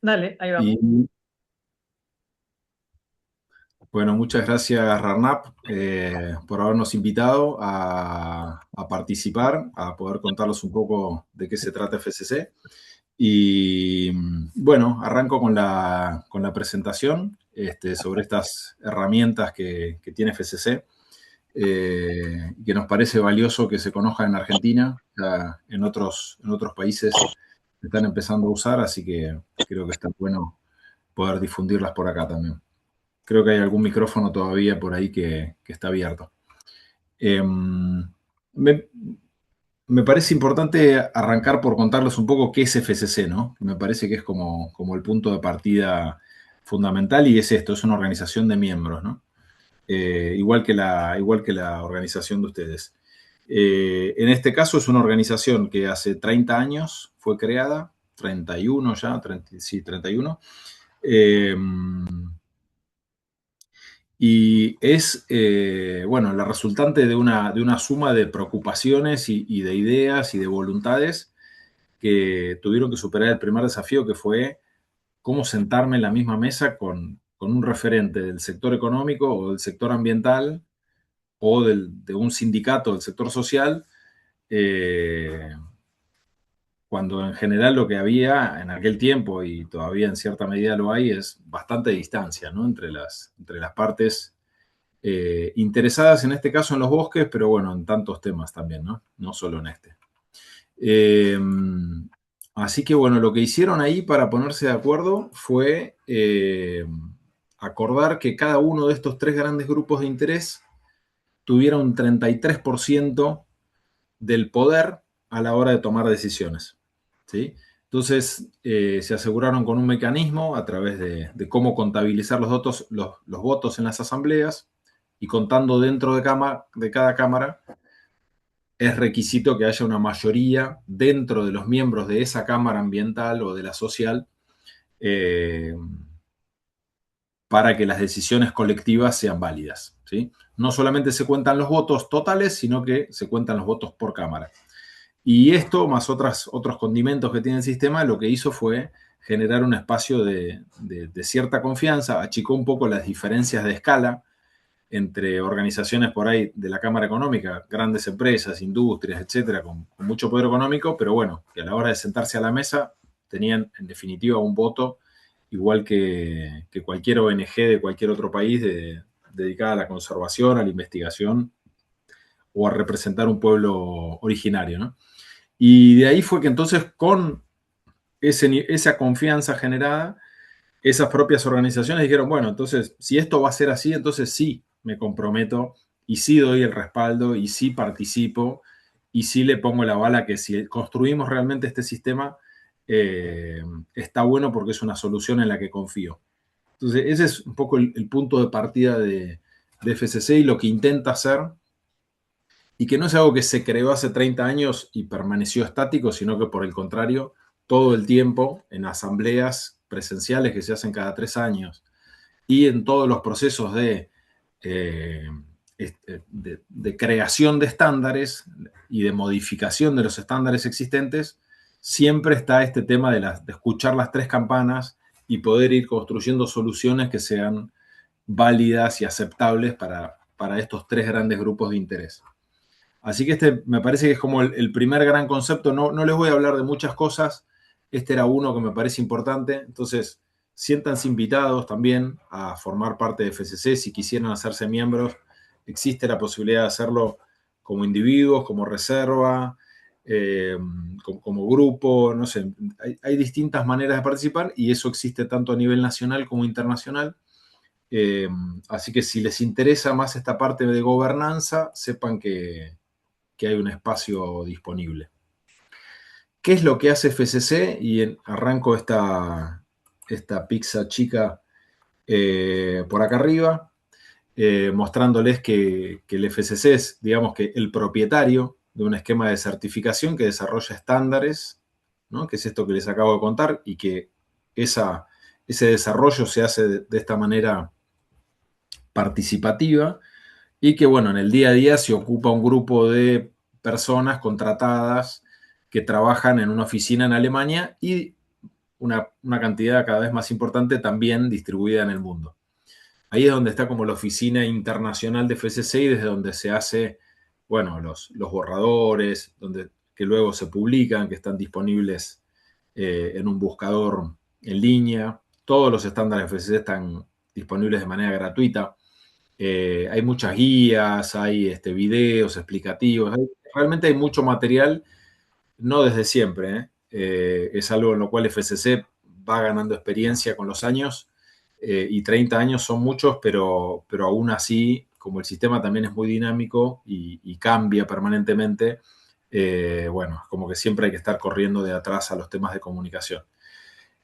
Dale, ahí vamos. Y bueno, muchas gracias Rarnap por habernos invitado a participar, a poder contarles un poco de qué se trata FCC. Y bueno, arranco con la presentación sobre estas herramientas que tiene FCC, que nos parece valioso que se conozcan en Argentina, ya en otros países se están empezando a usar, así que creo que está bueno poder difundirlas por acá también. Creo que hay algún micrófono todavía por ahí que está abierto. Eh, me, me parece importante arrancar por contarles un poco qué es FCC, ¿no? Me parece que es como el punto de partida fundamental y es esto, es una organización de miembros, ¿no? Igual que la organización de ustedes. En este caso es una organización que hace 30 años fue creada, 31 ya, 30, sí, 31. Eh, y es, bueno, la resultante de una suma de preocupaciones y de ideas y de voluntades que tuvieron que superar el primer desafío, que fue cómo sentarme en la misma mesa con un referente del sector económico o del sector ambiental o de un sindicato del sector social, eh, cuando en general lo que había en aquel tiempo, y todavía en cierta medida lo hay, es bastante distancia, ¿no? Entre las partes interesadas en este caso en los bosques, pero bueno, en tantos temas también, ¿no? No solo en este. Eh, Así que bueno, lo que hicieron ahí para ponerse de acuerdo fue acordar que cada uno de estos tres grandes grupos de interés tuviera un 33% del poder a la hora de tomar decisiones. ¿Sí? Entonces, se aseguraron con un mecanismo a través de cómo contabilizar los votos en las asambleas y contando dentro de cada cámara, es requisito que haya una mayoría dentro de los miembros de esa cámara ambiental o de la social, eh, para que las decisiones colectivas sean válidas. ¿Sí? No solamente se cuentan los votos totales, sino que se cuentan los votos por cámara. Y esto, más otros condimentos que tiene el sistema, lo que hizo fue generar un espacio de cierta confianza, achicó un poco las diferencias de escala entre organizaciones por ahí de la Cámara Económica, grandes empresas, industrias, etcétera, con mucho poder económico, pero bueno, que a la hora de sentarse a la mesa tenían en definitiva un voto igual que cualquier ONG de cualquier otro país dedicada a la conservación, a la investigación o a representar un pueblo originario, ¿no? Y de ahí fue que entonces con esa confianza generada, esas propias organizaciones dijeron, bueno, entonces si esto va a ser así, entonces sí me comprometo y sí doy el respaldo y sí participo y sí le pongo la bala que si construimos realmente este sistema, eh, está bueno porque es una solución en la que confío. Entonces ese es un poco el punto de partida de FCC y lo que intenta hacer, y que no es algo que se creó hace 30 años y permaneció estático, sino que por el contrario, todo el tiempo en asambleas presenciales que se hacen cada 3 años y en todos los procesos eh, de creación de estándares y de modificación de los estándares existentes, siempre está este tema de escuchar las tres campanas y poder ir construyendo soluciones que sean válidas y aceptables para estos tres grandes grupos de interés. Así que este me parece que es como el primer gran concepto. No, no les voy a hablar de muchas cosas. Este era uno que me parece importante. Entonces, siéntanse invitados también a formar parte de FCC. Si quisieran hacerse miembros, existe la posibilidad de hacerlo como individuos, como reserva, eh, como grupo. No sé, hay distintas maneras de participar y eso existe tanto a nivel nacional como internacional. Eh, Así que si les interesa más esta parte de gobernanza, sepan que hay un espacio disponible. ¿Qué es lo que hace FCC? Arranco esta pizza chica por acá arriba, mostrándoles que el FCC es, digamos que el propietario de un esquema de certificación que desarrolla estándares, ¿no? Que es esto que les acabo de contar, y que esa, ese desarrollo se hace de esta manera participativa, y que, bueno, en el día a día se ocupa un grupo de personas contratadas que trabajan en una oficina en Alemania y una cantidad cada vez más importante también distribuida en el mundo. Ahí es donde está como la oficina internacional de FSC y desde donde se hace, bueno, los borradores, que luego se publican, que están disponibles en un buscador en línea. Todos los estándares FSC están disponibles de manera gratuita. Hay muchas guías, hay videos explicativos, realmente hay mucho material, no desde siempre, ¿eh? Es algo en lo cual FSC va ganando experiencia con los años, y 30 años son muchos, pero aún así, como el sistema también es muy dinámico y cambia permanentemente, bueno, como que siempre hay que estar corriendo de atrás a los temas de comunicación.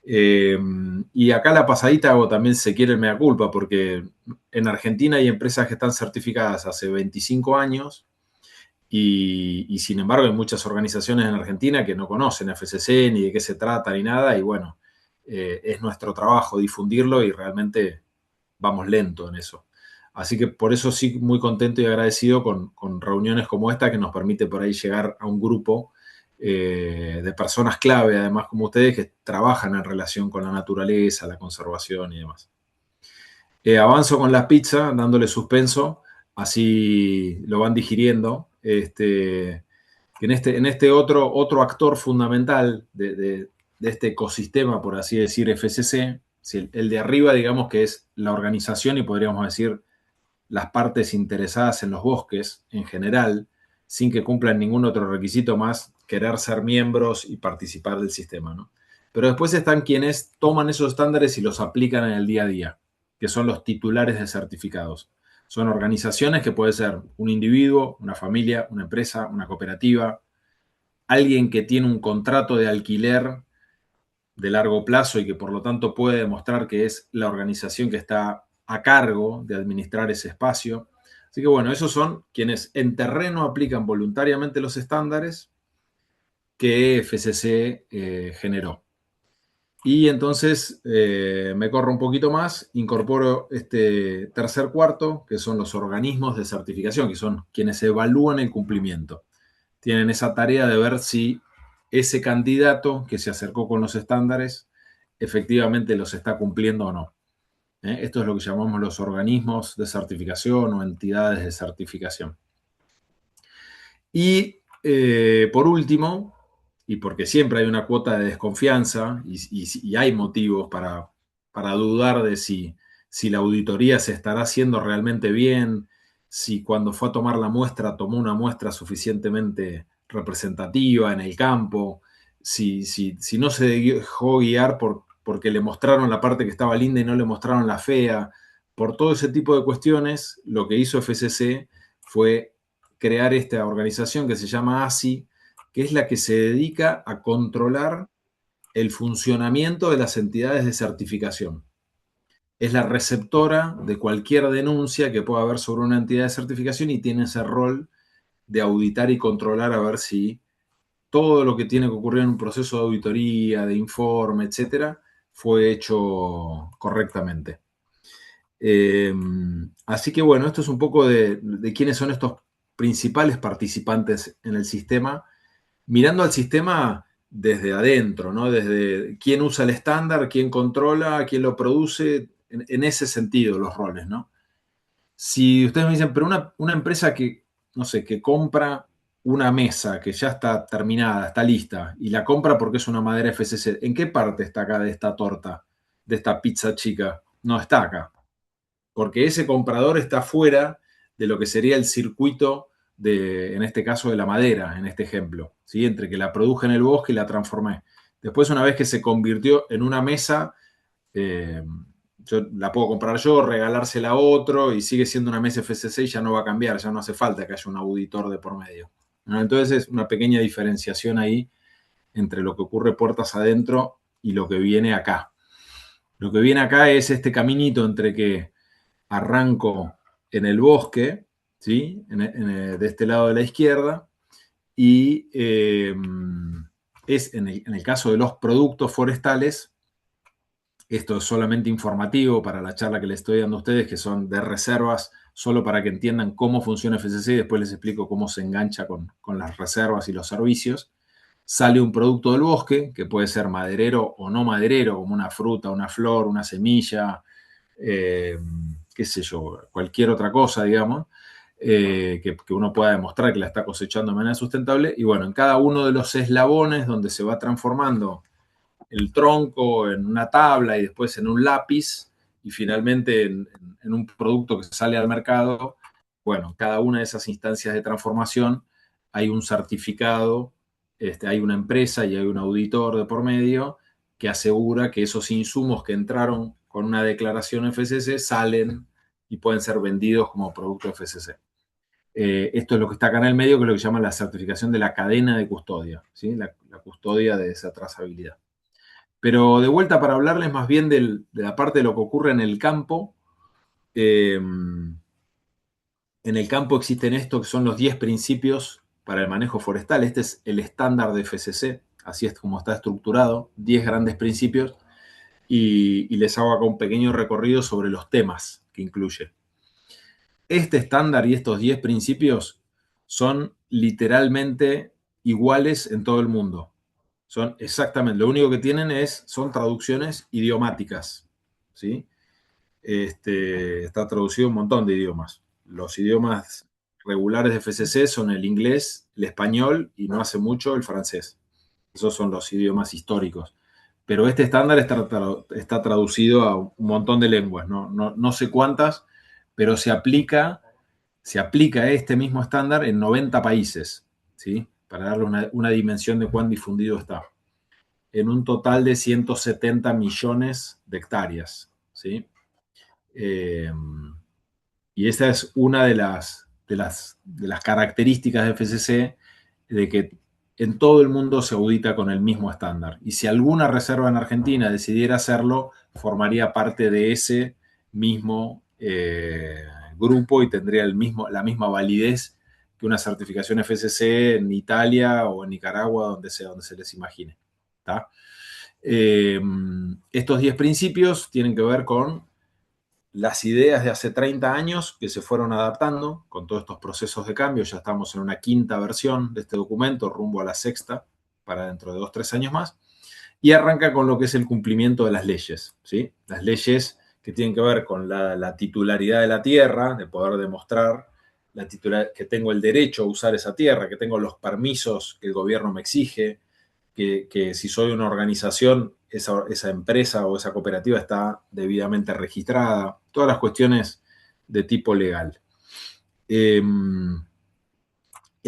Y acá la pasadita hago también, si se quiere, el mea culpa, porque en Argentina hay empresas que están certificadas hace 25 años y sin embargo hay muchas organizaciones en Argentina que no conocen FCC ni de qué se trata ni nada y bueno, es nuestro trabajo difundirlo y realmente vamos lento en eso. Así que por eso sí, muy contento y agradecido con reuniones como esta que nos permite por ahí llegar a un grupo de personas clave, además como ustedes, que trabajan en relación con la naturaleza, la conservación y demás. Avanzo con las pizzas, dándole suspenso, así lo van digiriendo. Que en este otro actor fundamental de este ecosistema, por así decir, FCC, el de arriba, digamos que es la organización y podríamos decir las partes interesadas en los bosques en general, sin que cumplan ningún otro requisito más querer ser miembros y participar del sistema, ¿no? Pero después están quienes toman esos estándares y los aplican en el día a día, que son los titulares de certificados. Son organizaciones que puede ser un individuo, una familia, una empresa, una cooperativa, alguien que tiene un contrato de alquiler de largo plazo y que por lo tanto puede demostrar que es la organización que está a cargo de administrar ese espacio. Así que bueno, esos son quienes en terreno aplican voluntariamente los estándares que FCC generó. Y entonces me corro un poquito más, incorporo este tercer cuarto, que son los organismos de certificación, que son quienes evalúan el cumplimiento. Tienen esa tarea de ver si ese candidato que se acercó con los estándares efectivamente los está cumpliendo o no. Esto es lo que llamamos los organismos de certificación o entidades de certificación. Y por último, y porque siempre hay una cuota de desconfianza y hay motivos para dudar de si la auditoría se estará haciendo realmente bien, si cuando fue a tomar la muestra tomó una muestra suficientemente representativa en el campo, si no se dejó guiar porque le mostraron la parte que estaba linda y no le mostraron la fea. Por todo ese tipo de cuestiones, lo que hizo FCC fue crear esta organización que se llama ASI, que es la que se dedica a controlar el funcionamiento de las entidades de certificación. Es la receptora de cualquier denuncia que pueda haber sobre una entidad de certificación y tiene ese rol de auditar y controlar a ver si todo lo que tiene que ocurrir en un proceso de auditoría, de informe, etcétera, fue hecho correctamente. Así que bueno, esto es un poco de quiénes son estos principales participantes en el sistema, mirando al sistema desde adentro, ¿no? Desde quién usa el estándar, quién controla, quién lo produce, en ese sentido los roles, ¿no? Si ustedes me dicen, pero una empresa que, no sé, que compra una mesa que ya está terminada, está lista, y la compra porque es una madera FCC, ¿en qué parte está acá de esta torta, de esta pizza chica? No está acá, porque ese comprador está fuera de lo que sería el circuito en este caso, de la madera, en este ejemplo, ¿sí? Entre que la produje en el bosque y la transformé. Después, una vez que se convirtió en una mesa, eh, yo la puedo comprar yo, regalársela a otro y sigue siendo una mesa FCC y ya no va a cambiar, ya no hace falta que haya un auditor de por medio, ¿no? Entonces es una pequeña diferenciación ahí entre lo que ocurre puertas adentro y lo que viene acá. Lo que viene acá es este caminito entre que arranco en el bosque, ¿sí? De este lado de la izquierda, y es en el caso de los productos forestales, esto es solamente informativo para la charla que les estoy dando a ustedes, que son de reservas, solo para que entiendan cómo funciona FCC, y después les explico cómo se engancha con las reservas y los servicios. sale un producto del bosque, que puede ser maderero o no maderero, como una fruta, una flor, una semilla, eh, qué sé yo, cualquier otra cosa, digamos, que uno pueda demostrar que la está cosechando de manera sustentable. Y bueno, en cada uno de los eslabones donde se va transformando el tronco en una tabla y después en un lápiz y finalmente en un producto que sale al mercado, bueno, cada una de esas instancias de transformación hay un certificado, hay una empresa y hay un auditor de por medio que asegura que esos insumos que entraron con una declaración FSC salen y pueden ser vendidos como producto FSC. Esto es lo que está acá en el medio, que es lo que llama la certificación de la cadena de custodia, ¿sí? La custodia de esa trazabilidad. Pero de vuelta para hablarles más bien de la parte de lo que ocurre en el campo. En el campo existen esto que son los 10 principios para el manejo forestal. Este es el estándar de FCC, así es como está estructurado, 10 grandes principios, y les hago acá un pequeño recorrido sobre los temas que incluye. Este estándar y estos 10 principios son literalmente iguales en todo el mundo. Son exactamente, lo único que tienen son traducciones idiomáticas, ¿sí? Está traducido un montón de idiomas. Los idiomas regulares de FCC son el inglés, el español y no hace mucho el francés. Esos son los idiomas históricos. Pero este estándar está traducido a un montón de lenguas, no sé cuántas, pero se aplica este mismo estándar en 90 países, ¿sí? Para darle una dimensión de cuán difundido está. En un total de 170 millones de hectáreas, ¿sí? Eh, y esta es una de las características de FCC, de que en todo el mundo se audita con el mismo estándar. Y si alguna reserva en Argentina decidiera hacerlo, formaría parte de ese mismo grupo y tendría la misma validez que una certificación FCC en Italia o en Nicaragua, donde sea, donde se les imagine. ¿Tá? Estos 10 principios tienen que ver con las ideas de hace 30 años que se fueron adaptando con todos estos procesos de cambio. Ya estamos en una quinta versión de este documento, rumbo a la sexta, para dentro de 2-3 años más. Y arranca con lo que es el cumplimiento de las leyes, ¿sí? Las leyes que tienen que ver con la titularidad de la tierra, de poder demostrar que tengo el derecho a usar esa tierra, que tengo los permisos que el gobierno me exige, que si soy una organización, esa empresa o esa cooperativa está debidamente registrada, todas las cuestiones de tipo legal. El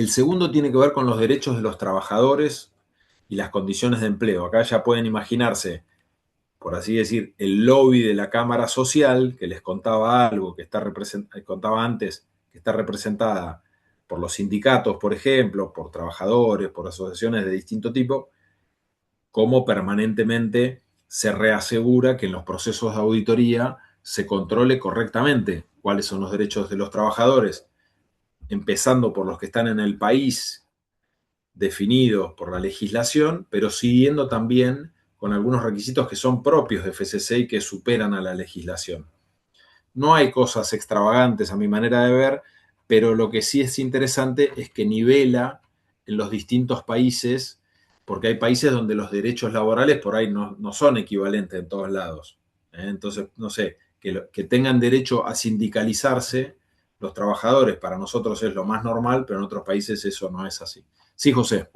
segundo tiene que ver con los derechos de los trabajadores y las condiciones de empleo. Acá ya pueden imaginarse, por así decir, el lobby de la Cámara Social, que les contaba algo, que contaba antes, que está representada por los sindicatos, por ejemplo, por trabajadores, por asociaciones de distinto tipo, cómo permanentemente se reasegura que en los procesos de auditoría se controle correctamente cuáles son los derechos de los trabajadores, empezando por los que están en el país definidos por la legislación, pero siguiendo también con algunos requisitos que son propios de FCC y que superan a la legislación. No hay cosas extravagantes a mi manera de ver, pero lo que sí es interesante es que nivela en los distintos países, porque hay países donde los derechos laborales por ahí no son equivalentes en todos lados. Entonces, no sé, que tengan derecho a sindicalizarse los trabajadores para nosotros es lo más normal, pero en otros países eso no es así. Sí, José.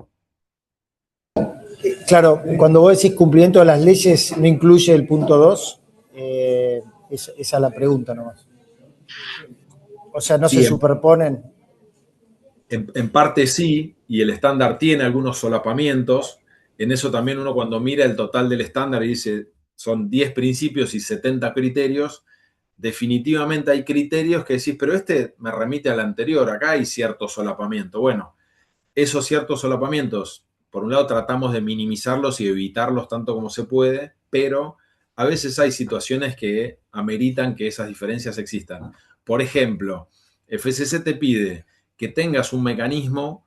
Claro, cuando vos decís cumplimiento de las leyes, ¿no incluye el punto 2? Esa es la pregunta nomás. O sea, no se Sí, superponen. en parte sí, y el estándar tiene algunos solapamientos. En eso también uno cuando mira el total del estándar y dice, son 10 principios y 70 criterios, definitivamente hay criterios que decís, pero este me remite al anterior, acá hay cierto solapamiento. Bueno, esos ciertos solapamientos, por un lado tratamos de minimizarlos y evitarlos tanto como se puede, pero a veces hay situaciones que ameritan que esas diferencias existan. Por ejemplo, FCC te pide que tengas un mecanismo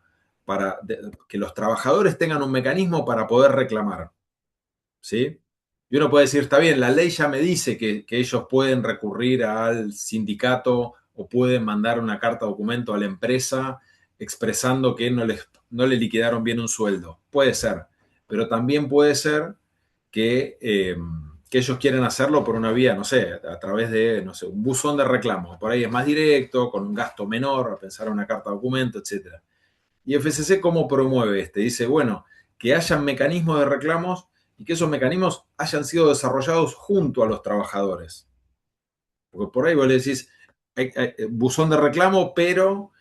que los trabajadores tengan un mecanismo para poder reclamar, ¿sí? Y uno puede decir, está bien, la ley ya me dice que ellos pueden recurrir al sindicato o pueden mandar una carta documento a la empresa expresando que no no le liquidaron bien un sueldo. Puede ser, pero también puede ser que ellos quieren hacerlo por una vía, no sé, a través de, no sé, un buzón de reclamos. Por ahí es más directo, con un gasto menor, a pensar en una carta de documento, etc. ¿Y FCC cómo promueve este? Dice, bueno, que hayan mecanismos de reclamos y que esos mecanismos hayan sido desarrollados junto a los trabajadores. Porque por ahí vos le decís, hay buzón de reclamo, pero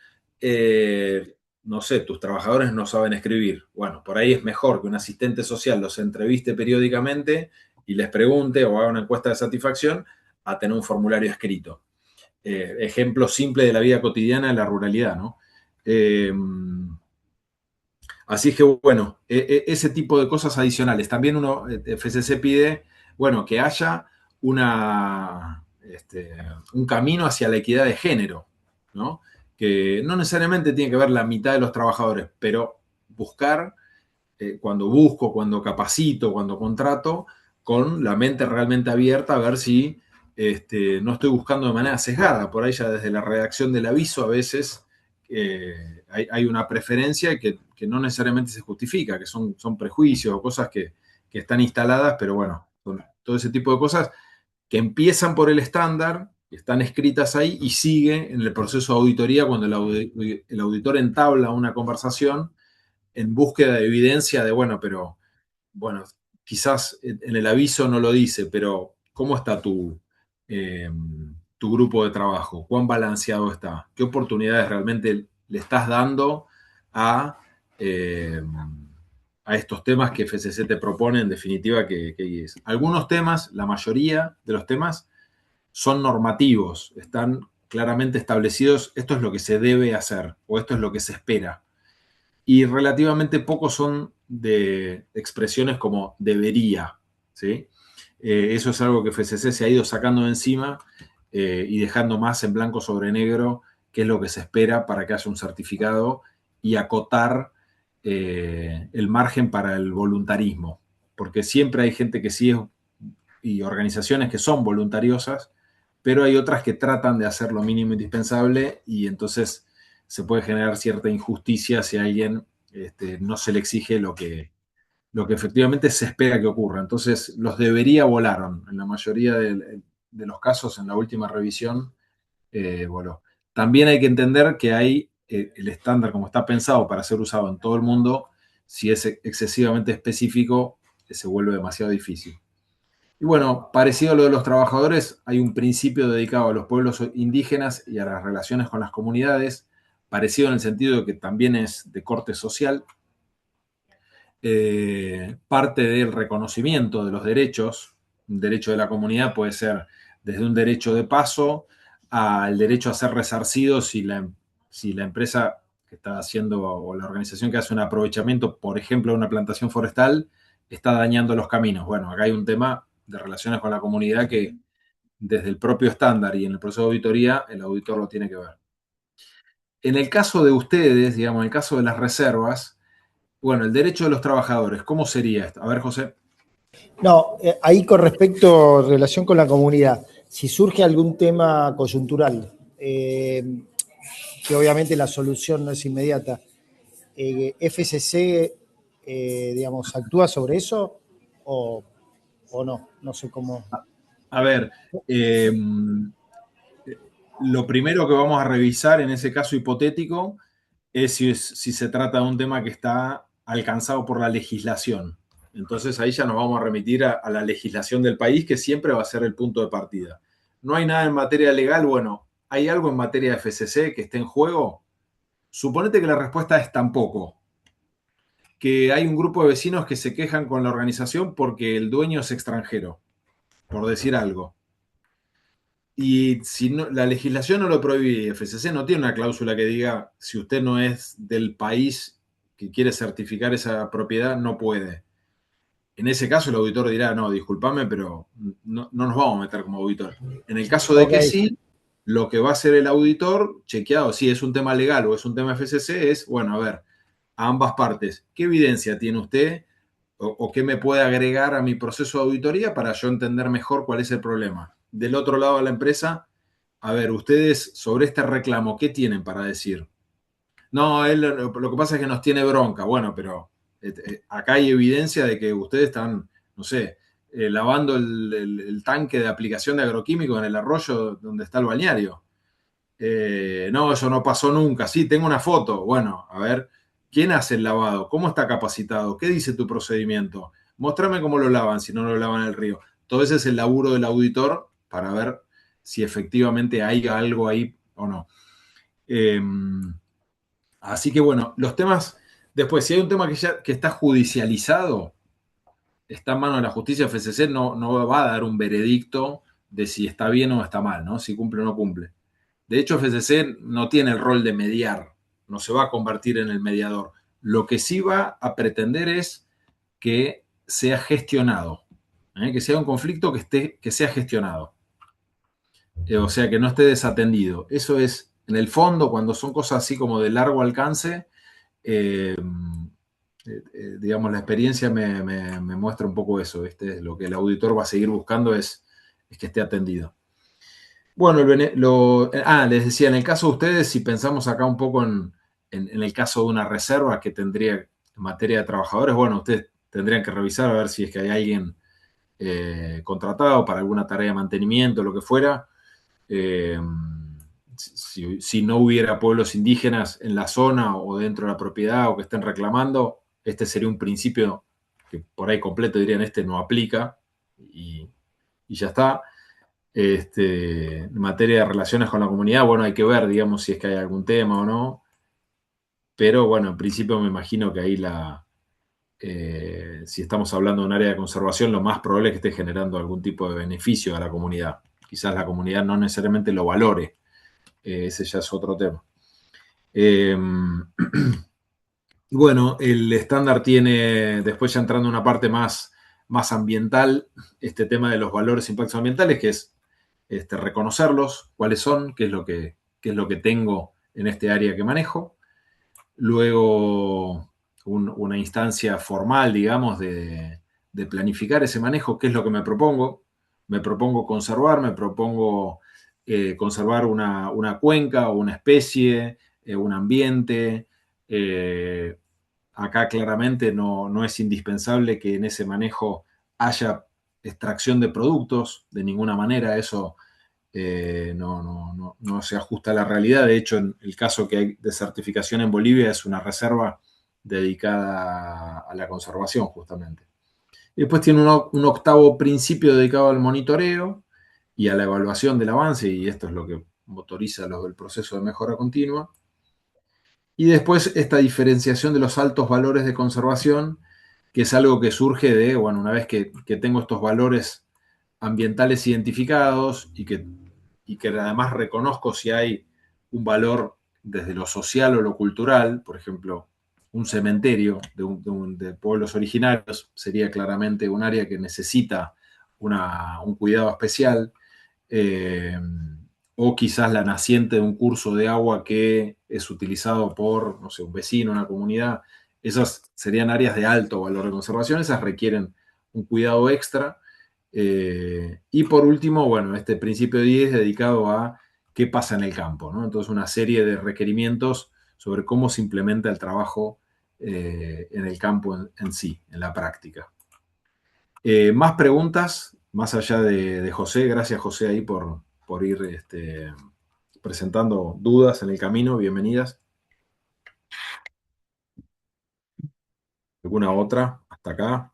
no sé, tus trabajadores no saben escribir. Bueno, por ahí es mejor que un asistente social los entreviste periódicamente y les pregunte o haga una encuesta de satisfacción a tener un formulario escrito. Ejemplo simple de la vida cotidiana en la ruralidad, ¿no? Así es que, bueno, ese tipo de cosas adicionales. También uno, FCC pide, bueno, que haya un camino hacia la equidad de género, ¿no? Que no necesariamente tiene que ver la mitad de los trabajadores, pero buscar, cuando busco, cuando capacito, cuando contrato, con la mente realmente abierta a ver si no estoy buscando de manera sesgada. Por ahí ya desde la redacción del aviso a veces hay una preferencia que no necesariamente se justifica, que son prejuicios o cosas que están instaladas, pero bueno, todo ese tipo de cosas que empiezan por el estándar, están escritas ahí y sigue en el proceso de auditoría cuando el auditor entabla una conversación en búsqueda de evidencia de, bueno, quizás en el aviso no lo dice, pero ¿cómo está eh, tu grupo de trabajo? ¿Cuán balanceado está? ¿Qué oportunidades realmente le estás dando a, eh, a estos temas que FCC te propone, en definitiva, que es? Algunos temas, la mayoría de los temas, son normativos, están claramente establecidos, esto es lo que se debe hacer o esto es lo que se espera. Y relativamente pocos son de expresiones como debería, ¿sí? Eso es algo que FCC se ha ido sacando de encima y dejando más en blanco sobre negro qué es lo que se espera para que haya un certificado y acotar el margen para el voluntarismo. Porque siempre hay gente que sí es, y organizaciones que son voluntariosas, pero hay otras que tratan de hacer lo mínimo indispensable y entonces se puede generar cierta injusticia si a alguien no se le exige lo que efectivamente se espera que ocurra. Entonces, los debería volaron. En la mayoría de los casos, en la última revisión, voló. También hay que entender que hay el estándar como está pensado para ser usado en todo el mundo, si es excesivamente específico, se vuelve demasiado difícil. Y bueno, parecido a lo de los trabajadores, hay un principio dedicado a los pueblos indígenas y a las relaciones con las comunidades, parecido en el sentido de que también es de corte social, parte del reconocimiento de los derechos. Un derecho de la comunidad puede ser desde un derecho de paso al derecho a ser resarcido si la empresa que está haciendo o la organización que hace un aprovechamiento, por ejemplo, de una plantación forestal, está dañando los caminos. Bueno, acá hay un tema de relaciones con la comunidad que desde el propio estándar y en el proceso de auditoría, el auditor lo tiene que ver. En el caso de ustedes, digamos, en el caso de las reservas, bueno, el derecho de los trabajadores, ¿cómo sería esto? A ver, José. No, ahí con respecto a relación con la comunidad, si surge algún tema coyuntural, que obviamente la solución no es inmediata, FCC, digamos, actúa sobre eso o, o no, no sé cómo. A ver, lo primero que vamos a revisar en ese caso hipotético es si se trata de un tema que está alcanzado por la legislación. Entonces ahí ya nos vamos a remitir a la legislación del país, que siempre va a ser el punto de partida. No hay nada en materia legal, bueno, ¿hay algo en materia de FCC que esté en juego? Suponete que la respuesta es tampoco, que hay un grupo de vecinos que se quejan con la organización porque el dueño es extranjero, por decir algo. Y si no, la legislación no lo prohíbe, FCC no tiene una cláusula que diga si usted no es del país que quiere certificar esa propiedad, no puede. En ese caso el auditor dirá, no, discúlpame, pero no nos vamos a meter como auditor. En el caso de Ok, que sí, lo que va a hacer el auditor, chequeado si es un tema legal o es un tema FCC, es, bueno, a ver, a ambas partes, ¿qué evidencia tiene usted o qué me puede agregar a mi proceso de auditoría para yo entender mejor cuál es el problema? Del otro lado de la empresa, a ver, ustedes sobre este reclamo, ¿qué tienen para decir? No, él lo que pasa es que nos tiene bronca. Bueno, pero acá hay evidencia de que ustedes están, no sé, lavando el tanque de aplicación de agroquímicos en el arroyo donde está el balneario. No, eso no pasó nunca. Sí, tengo una foto. Bueno, a ver, ¿quién hace el lavado? ¿Cómo está capacitado? ¿Qué dice tu procedimiento? Mostrame cómo lo lavan, si no lo lavan en el río. Todo ese es el laburo del auditor para ver si efectivamente hay algo ahí o no. Eh, Así que bueno, los temas, después, si hay un tema que está judicializado, está en manos de la justicia, FCC no va a dar un veredicto de si está bien o está mal, ¿no? Si cumple o no cumple. De hecho, FCC no tiene el rol de mediar, no se va a convertir en el mediador. Lo que sí va a pretender es que sea gestionado, que sea un conflicto que sea gestionado, o sea, que no esté desatendido. Eso es, en el fondo, cuando son cosas así como de largo alcance, eh, digamos, la experiencia me muestra un poco eso, ¿viste? Lo que el auditor va a seguir buscando es que esté atendido. Bueno, les decía, en el caso de ustedes, si pensamos acá un poco en el caso de una reserva que tendría en materia de trabajadores, bueno, ustedes tendrían que revisar a ver si es que hay alguien contratado para alguna tarea de mantenimiento, lo que fuera. Eh, si no hubiera pueblos indígenas en la zona o dentro de la propiedad o que estén reclamando, este sería un principio que por ahí completo dirían este no aplica y ya está. En materia de relaciones con la comunidad, bueno, hay que ver, digamos, si es que hay algún tema o no, pero bueno, en principio me imagino que ahí si estamos hablando de un área de conservación, lo más probable es que esté generando algún tipo de beneficio a la comunidad. Quizás la comunidad no necesariamente lo valore, ese ya es otro tema. Eh, bueno, el estándar tiene, después ya entrando en una parte más ambiental, este tema de los valores e impactos ambientales, que es reconocerlos, cuáles son, qué es lo que tengo en este área que manejo. Luego, una instancia formal, digamos, de planificar ese manejo, qué es lo que me propongo. Me propongo conservar, me propongo conservar una cuenca o una especie, un ambiente. Eh, Acá claramente no es indispensable que en ese manejo haya extracción de productos, de ninguna manera, eso no se ajusta a la realidad. De hecho, en el caso que hay de certificación en Bolivia es una reserva dedicada a la conservación, justamente. Y después tiene un octavo principio dedicado al monitoreo y a la evaluación del avance, y esto es lo que motoriza el proceso de mejora continua. Y después esta diferenciación de los altos valores de conservación, que es algo que surge de, bueno, una vez que tengo estos valores ambientales identificados y que además reconozco si hay un valor desde lo social o lo cultural, por ejemplo, un cementerio de pueblos originarios sería claramente un área que necesita un cuidado especial, eh, o quizás la naciente de un curso de agua que es utilizado por, no sé, un vecino, una comunidad. Esas serían áreas de alto valor de conservación, esas requieren un cuidado extra. Y por último, bueno, este principio 10 dedicado a qué pasa en el campo, ¿no? Entonces, una serie de requerimientos sobre cómo se implementa el trabajo en el campo en sí, en la práctica. Más preguntas, más allá de José. Gracias, José, ahí por ir presentando dudas en el camino. Bienvenidas. ¿Alguna otra? Hasta acá.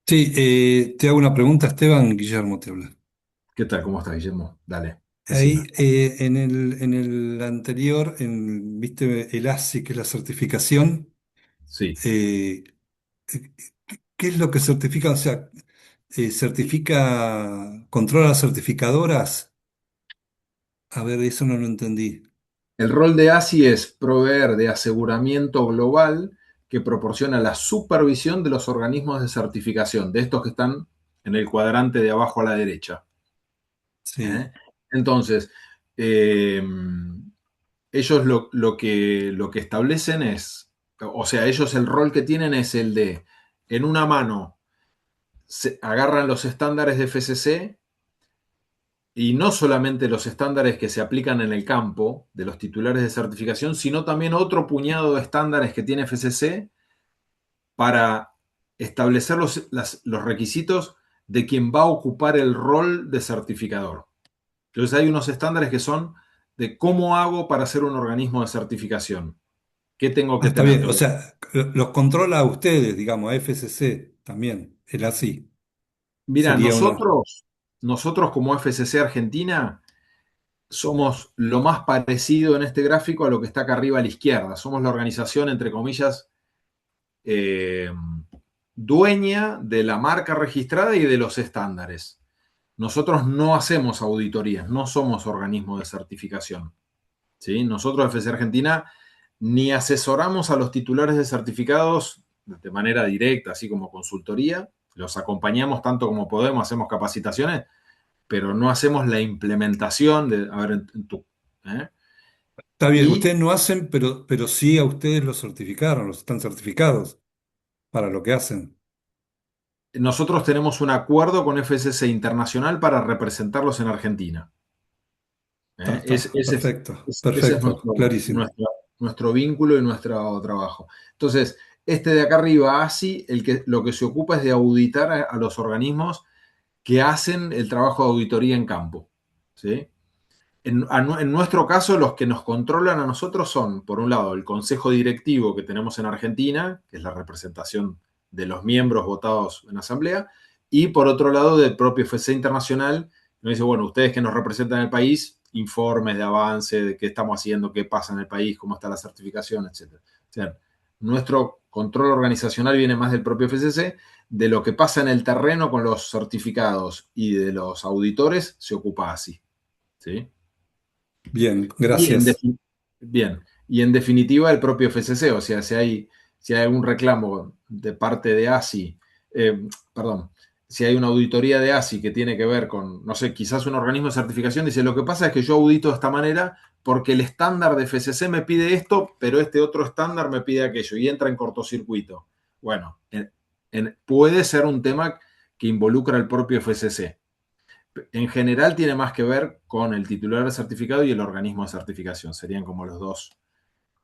Sí, te hago una pregunta, Esteban. Guillermo te habla. ¿Qué tal? ¿Cómo estás, Guillermo? Dale, Ahí, decime. en el anterior, viste el ASI, que es la certificación, Sí. eh, eh, ¿qué es lo que certifica? O sea, controla las certificadoras. A ver, eso no lo entendí. El rol de ASI es proveer de aseguramiento global que proporciona la supervisión de los organismos de certificación, de estos que están en el cuadrante de abajo a la derecha. Sí, ¿Eh? Entonces, eh, ellos lo que establecen es, o sea, ellos el rol que tienen es el de, en una mano, agarran los estándares de FCC Y no solamente los estándares que se aplican en el campo de los titulares de certificación, sino también otro puñado de estándares que tiene FCC para establecer los requisitos de quien va a ocupar el rol de certificador. Entonces hay unos estándares que son de cómo hago para ser un organismo de certificación. ¿Qué tengo Ah, que está tener? bien, o sea, los controla a ustedes, digamos, a FCC también, el ASI. Mira, Sería una. nosotros como FCC Argentina somos lo más parecido en este gráfico a lo que está acá arriba a la izquierda. Somos la organización, entre comillas, eh, dueña de la marca registrada y de los estándares. Nosotros no hacemos auditorías, no somos organismo de certificación. ¿Sí? Nosotros, FCC Argentina, ni asesoramos a los titulares de certificados de manera directa, así como consultoría. Los acompañamos tanto como podemos, hacemos capacitaciones, pero no hacemos la implementación de, a ver, ¿eh? Está bien, Y ustedes no hacen, pero sí a ustedes los certificaron, los están certificados para lo que hacen. nosotros tenemos un acuerdo con FCC Internacional para representarlos en Argentina. Está, está, perfecto, Ese es perfecto, clarísimo. nuestro vínculo y nuestro trabajo. Entonces, este de acá arriba, ASI, lo que se ocupa es de auditar a los organismos que hacen el trabajo de auditoría en campo. ¿Sí? En nuestro caso, los que nos controlan a nosotros son, por un lado, el consejo directivo que tenemos en Argentina, que es la representación de los miembros votados en asamblea, y por otro lado, del propio FC Internacional, que nos dice, bueno, ustedes que nos representan en el país, informes de avance, de qué estamos haciendo, qué pasa en el país, cómo está la certificación, etc. O sea, nuestro control organizacional viene más del propio FCC, de lo que pasa en el terreno con los certificados y de los auditores se ocupa así. ¿Sí? Bien, Y gracias. bien, y en definitiva el propio FCC, o sea, si hay algún reclamo de parte de ASI, perdón, si hay una auditoría de ASI que tiene que ver con, no sé, quizás un organismo de certificación, dice, lo que pasa es que yo audito de esta manera porque el estándar de FCC me pide esto, pero este otro estándar me pide aquello y entra en cortocircuito. Bueno, puede ser un tema que involucra al propio FCC. En general tiene más que ver con el titular del certificado y el organismo de certificación. Serían como los dos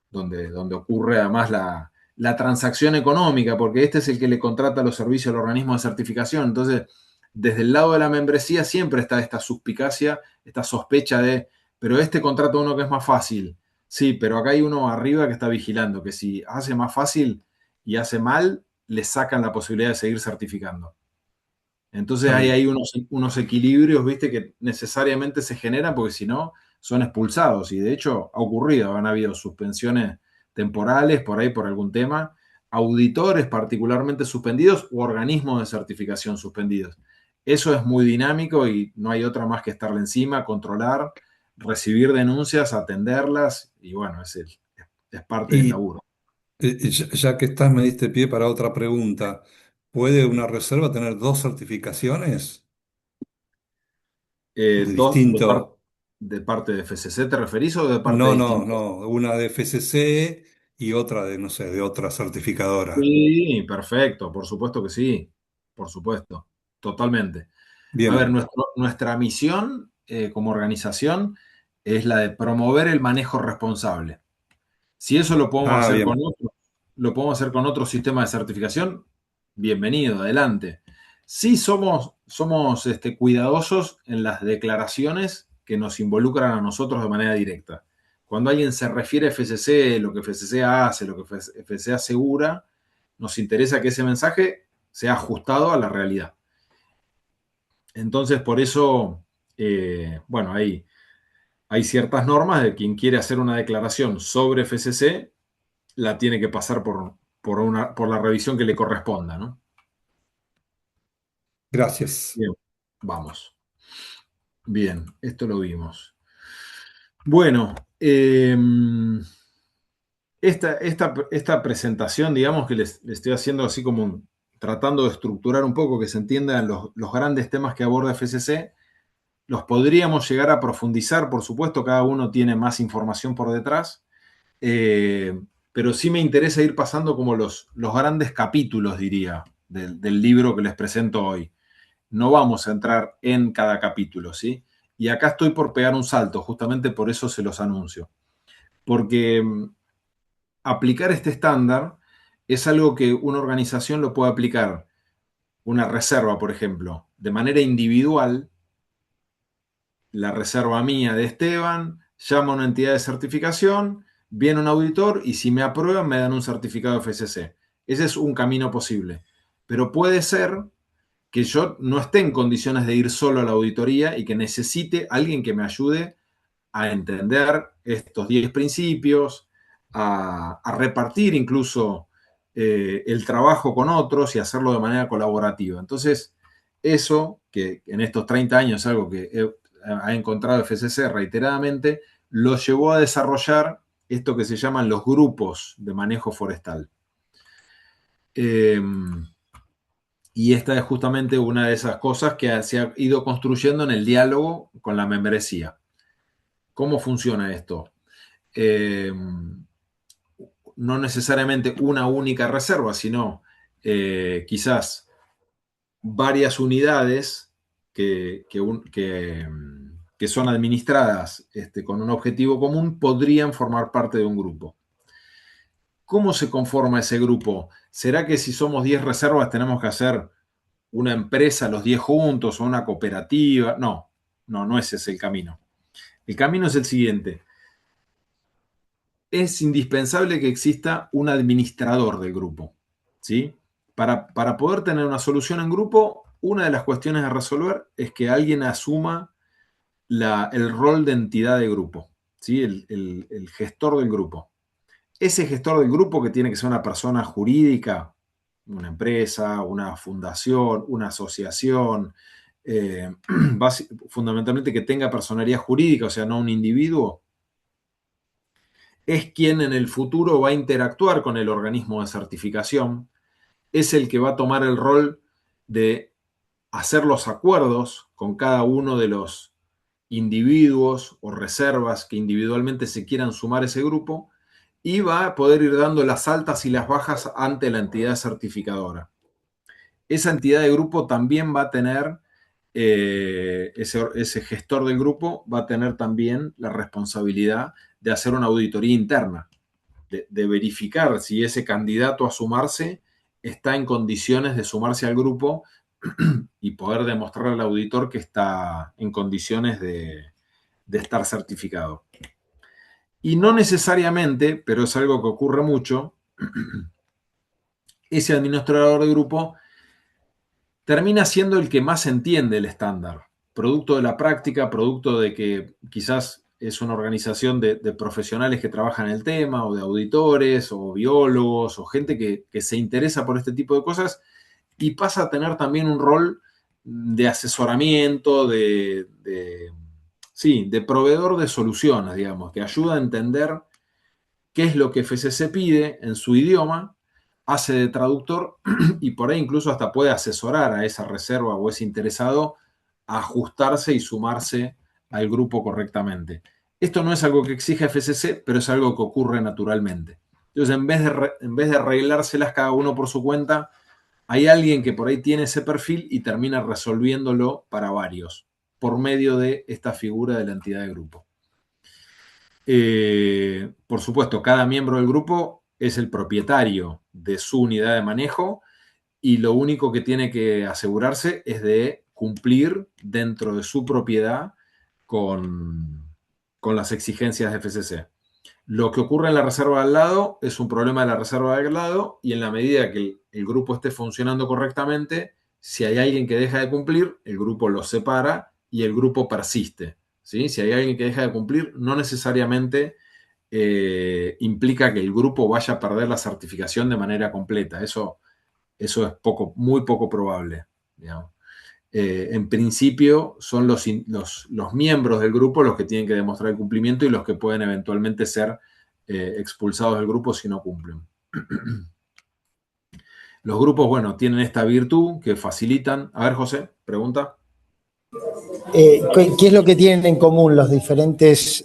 donde ocurre además la transacción económica, porque este es el que le contrata los servicios al organismo de certificación. Entonces, desde el lado de la membresía siempre está esta suspicacia, esta sospecha de, pero este contrata uno que es más fácil. Sí, pero acá hay uno arriba que está vigilando, que si hace más fácil y hace mal, le sacan la posibilidad de seguir certificando. Entonces Está bien. hay unos equilibrios, viste, que necesariamente se generan porque si no son expulsados. Y de hecho ha ocurrido, han habido suspensiones temporales por ahí por algún tema, auditores particularmente suspendidos u organismos de certificación suspendidos. Eso es muy dinámico y no hay otra más que estarle encima, controlar, recibir denuncias, atenderlas y bueno, es parte del Y laburo. ya que estás, me diste pie para otra pregunta. ¿Puede una reserva tener dos certificaciones de Dos distinto? de parte de FCC, ¿te referís o de parte No, de no, distintos? no. Una de FCC y otra de, no sé, de otra certificadora. Sí, perfecto, por supuesto que sí, por supuesto, totalmente. A ver, Bien. nuestra misión como organización es la de promover el manejo responsable. Si eso lo podemos Ah, hacer con bien. lo podemos hacer con otro sistema de certificación, bienvenido, adelante. Sí somos cuidadosos en las declaraciones que nos involucran a nosotros de manera directa. Cuando alguien se refiere a FCC, lo que FCC hace, lo que FCC asegura, nos interesa que ese mensaje sea ajustado a la realidad. Entonces, por eso, bueno, hay ciertas normas de quien quiere hacer una declaración sobre FCC, la tiene que pasar por la revisión que le corresponda, ¿no? Gracias. Bien, vamos. Bien, esto lo vimos. Bueno, esta presentación, digamos que les estoy haciendo así como tratando de estructurar un poco, que se entiendan los grandes temas que aborda FCC. Los podríamos llegar a profundizar, por supuesto, cada uno tiene más información por detrás, eh, pero sí me interesa ir pasando como los grandes capítulos, diría, del libro que les presento hoy. No vamos a entrar en cada capítulo, ¿sí? Y acá estoy por pegar un salto, justamente por eso se los anuncio. Porque aplicar este estándar es algo que una organización lo puede aplicar, una reserva, por ejemplo, de manera individual, la reserva mía de Esteban, llama a una entidad de certificación, viene un auditor y si me aprueban me dan un certificado FSC. Ese es un camino posible. Pero puede ser que yo no esté en condiciones de ir solo a la auditoría y que necesite alguien que me ayude a entender estos 10 principios, a repartir incluso el trabajo con otros y hacerlo de manera colaborativa. Entonces, eso, que en estos 30 años es algo que ha encontrado FCC reiteradamente, lo llevó a desarrollar esto que se llaman los grupos de manejo forestal. Y esta es justamente una de esas cosas que se ha ido construyendo en el diálogo con la membresía. ¿Cómo funciona esto? No necesariamente una única reserva, sino quizás varias unidades que son administradas con un objetivo común podrían formar parte de un grupo. ¿Cómo se conforma ese grupo? ¿Será que si somos 10 reservas tenemos que hacer una empresa los 10 juntos o una cooperativa? No ese es el camino. El camino es el siguiente. Es indispensable que exista un administrador del grupo, ¿sí? Para poder tener una solución en grupo, una de las cuestiones a resolver es que alguien asuma el rol de entidad de grupo, ¿sí? El gestor del grupo. Ese gestor del grupo, que tiene que ser una persona jurídica, una empresa, una fundación, una asociación, fundamentalmente que tenga personalidad jurídica, o sea, no un individuo, es quien en el futuro va a interactuar con el organismo de certificación, es el que va a tomar el rol de hacer los acuerdos con cada uno de los individuos o reservas que individualmente se quieran sumar a ese grupo y va a poder ir dando las altas y las bajas ante la entidad certificadora. Esa entidad de grupo también va a tener, ese gestor del grupo va a tener también la responsabilidad de hacer una auditoría interna, de verificar si ese candidato a sumarse está en condiciones de sumarse al grupo y poder demostrar al auditor que está en condiciones de estar certificado. Y no necesariamente, pero es algo que ocurre mucho, ese administrador de grupo termina siendo el que más entiende el estándar, producto de la práctica, producto de que quizás es una organización de profesionales que trabajan en el tema, o de auditores, o biólogos, o gente que se interesa por este tipo de cosas, y pasa a tener también un rol de asesoramiento, de proveedor de soluciones, digamos, que ayuda a entender qué es lo que FCC pide en su idioma, hace de traductor y por ahí incluso hasta puede asesorar a esa reserva o ese interesado a ajustarse y sumarse al grupo correctamente. Esto no es algo que exige FCC, pero es algo que ocurre naturalmente. Entonces, en vez de arreglárselas cada uno por su cuenta, hay alguien que por ahí tiene ese perfil y termina resolviéndolo para varios, por medio de esta figura de la entidad de grupo. Por supuesto, cada miembro del grupo es el propietario de su unidad de manejo y lo único que tiene que asegurarse es de cumplir dentro de su propiedad con las exigencias de FCC. Lo que ocurre en la reserva de al lado es un problema de la reserva de al lado y en la medida que el grupo esté funcionando correctamente, si hay alguien que deja de cumplir, el grupo lo separa y el grupo persiste. ¿Sí? Si hay alguien que deja de cumplir, no necesariamente implica que el grupo vaya a perder la certificación de manera completa. Eso es muy poco probable. En principio, son los miembros del grupo los que tienen que demostrar el cumplimiento y los que pueden eventualmente ser expulsados del grupo si no cumplen. Los grupos, bueno, tienen esta virtud que facilitan. A ver, José, pregunta. ¿Qué es lo que tienen en común los diferentes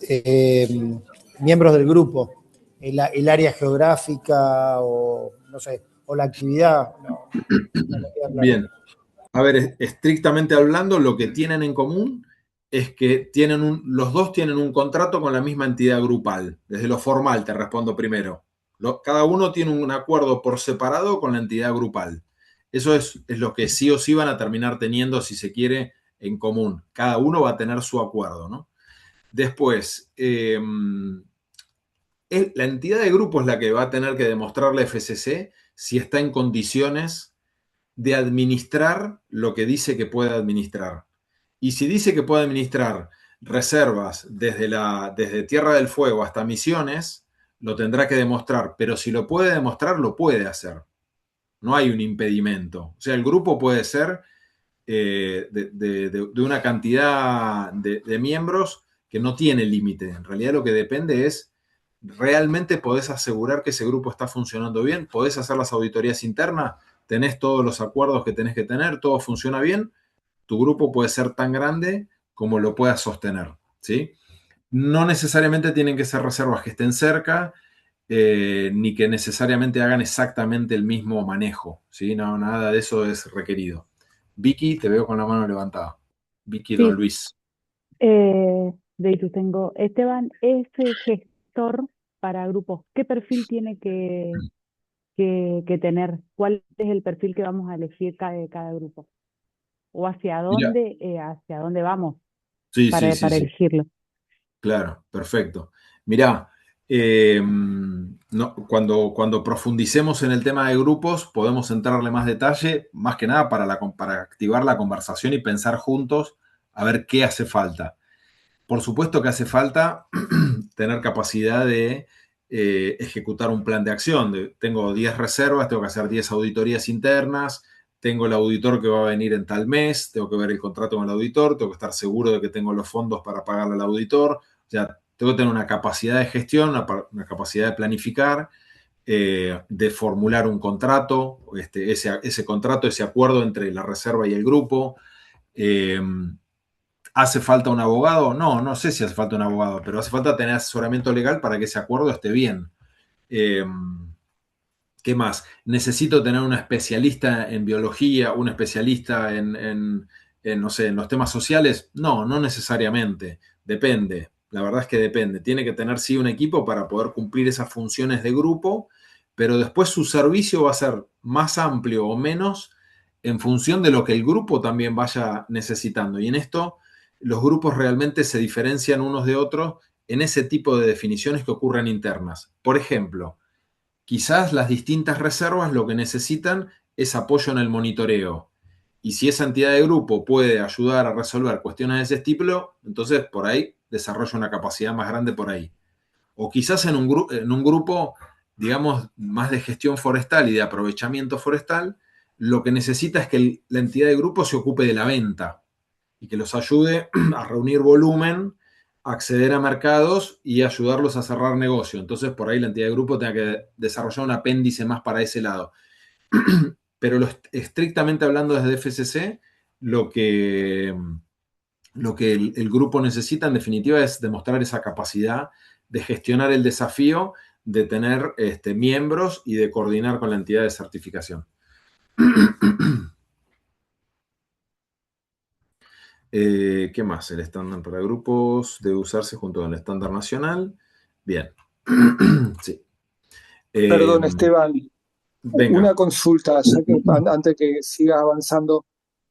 miembros del grupo? ¿El área geográfica o, no sé, o la actividad? No me queda claro. Bien. A ver, estrictamente hablando, lo que tienen en común es que los dos tienen un contrato con la misma entidad grupal. Desde lo formal te respondo primero. Cada uno tiene un acuerdo por separado con la entidad grupal. Eso es lo que sí o sí van a terminar teniendo, si se quiere, en común. Cada uno va a tener su acuerdo, ¿no? Después, la entidad de grupo es la que va a tener que demostrarle a FCC si está en condiciones de administrar lo que dice que puede administrar. Y si dice que puede administrar reservas desde Tierra del Fuego hasta Misiones, lo tendrá que demostrar. Pero si lo puede demostrar, lo puede hacer. No hay un impedimento. O sea, el grupo puede ser de una cantidad de miembros que no tiene límite. En realidad lo que depende es, ¿realmente podés asegurar que ese grupo está funcionando bien? ¿Podés hacer las auditorías internas? ¿Tenés todos los acuerdos que tenés que tener? ¿Todo funciona bien? Tu grupo puede ser tan grande como lo puedas sostener, ¿sí? No necesariamente tienen que ser reservas que estén cerca, ni que necesariamente hagan exactamente el mismo manejo, ¿sí? No, nada de eso es requerido. Vicky, te veo con la mano levantada. Vicky Don Sí, Luis. de hecho tengo Esteban, ese gestor para grupos, ¿qué perfil tiene que tener? ¿Cuál es el perfil que vamos a elegir cada grupo? ¿O Mira, hacia dónde vamos sí, sí, sí, para sí. elegirlo? Claro, perfecto. Mirá, cuando profundicemos en el tema de grupos, podemos entrarle más detalle, más que nada para activar la conversación y pensar juntos a ver qué hace falta. Por supuesto que hace falta tener capacidad de ejecutar un plan de acción. Tengo 10 reservas, tengo que hacer 10 auditorías internas, tengo el auditor que va a venir en tal mes, tengo que ver el contrato con el auditor, tengo que estar seguro de que tengo los fondos para pagarle al auditor. O sea, tengo que tener una capacidad de gestión, una capacidad de planificar, de formular un contrato, ese contrato, ese acuerdo entre la reserva y el grupo. Eh, ¿Hace falta un abogado? No, no sé si hace falta un abogado, pero hace falta tener asesoramiento legal para que ese acuerdo esté bien. Eh, ¿Qué más? ¿Necesito tener un especialista en biología, un especialista no sé, en los temas sociales? No, no necesariamente. Depende. La verdad es que depende. Tiene que tener sí un equipo para poder cumplir esas funciones de grupo, pero después su servicio va a ser más amplio o menos en función de lo que el grupo también vaya necesitando. Y en esto los grupos realmente se diferencian unos de otros en ese tipo de definiciones que ocurren internas. Por ejemplo, quizás las distintas reservas lo que necesitan es apoyo en el monitoreo. Y si esa entidad de grupo puede ayudar a resolver cuestiones de ese estilo, entonces por ahí desarrolla una capacidad más grande por ahí. O quizás en un grupo, digamos, más de gestión forestal y de aprovechamiento forestal, lo que necesita es que la entidad de grupo se ocupe de la venta y que los ayude a reunir volumen, acceder a mercados y ayudarlos a cerrar negocio. Entonces, por ahí la entidad de grupo tenga que desarrollar un apéndice más para ese lado. Pero estrictamente hablando desde FCC, lo que, lo que el grupo necesita en definitiva es demostrar esa capacidad de gestionar el desafío, de tener miembros y de coordinar con la entidad de certificación. ¿Qué más? El estándar para grupos debe usarse junto con el estándar nacional. Bien. Sí. Perdón, Esteban, una Venga. consulta, ya que antes que sigas avanzando.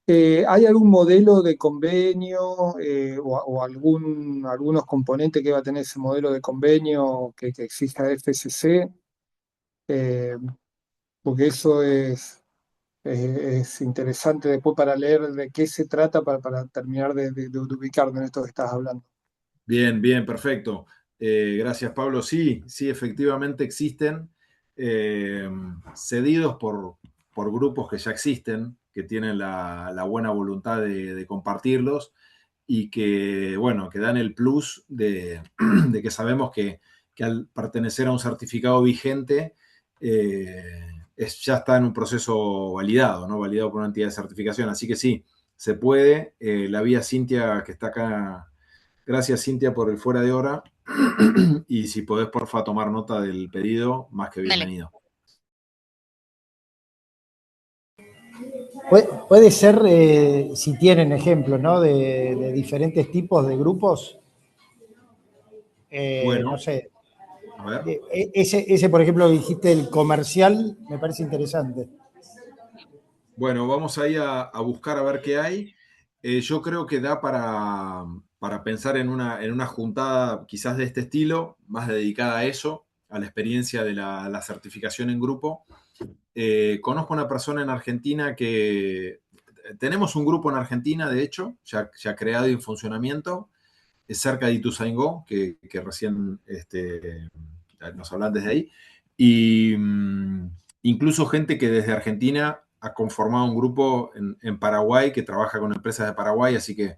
¿Hay algún modelo de convenio o algunos componentes que va a tener ese modelo de convenio que exija FCC? Eh, Porque eso es interesante después para leer de qué se trata para terminar de ubicarme en esto que estás hablando. Bien, bien, perfecto. Gracias, Pablo. Sí, sí, efectivamente existen eh, cedidos por grupos que ya existen, que tienen la buena voluntad de compartirlos y que, bueno, que dan el plus de que sabemos que al pertenecer a un certificado vigente, ya está en un proceso validado, ¿no? Validado por una entidad de certificación. Así que sí, se puede. La vía Cintia, que está acá. Gracias, Cintia, por el fuera de hora. Y si podés, porfa, tomar nota del pedido, más que Dale. bienvenido. Puede ser, si tienen ejemplos, ¿no? De diferentes tipos de grupos, Bueno, no sé. a ver. Ese, por ejemplo, dijiste el comercial, me parece interesante. Bueno, vamos ahí a buscar a ver qué hay. Yo creo que da para pensar en una juntada quizás de este estilo, más dedicada a eso, a la experiencia de la certificación en grupo. Conozco una persona en Argentina que... Tenemos un grupo en Argentina, de hecho, ya creado y en funcionamiento, es cerca de Ituzaingó, que recién nos hablan desde ahí. Y incluso gente que desde Argentina ha conformado un grupo en Paraguay que trabaja con empresas de Paraguay, así que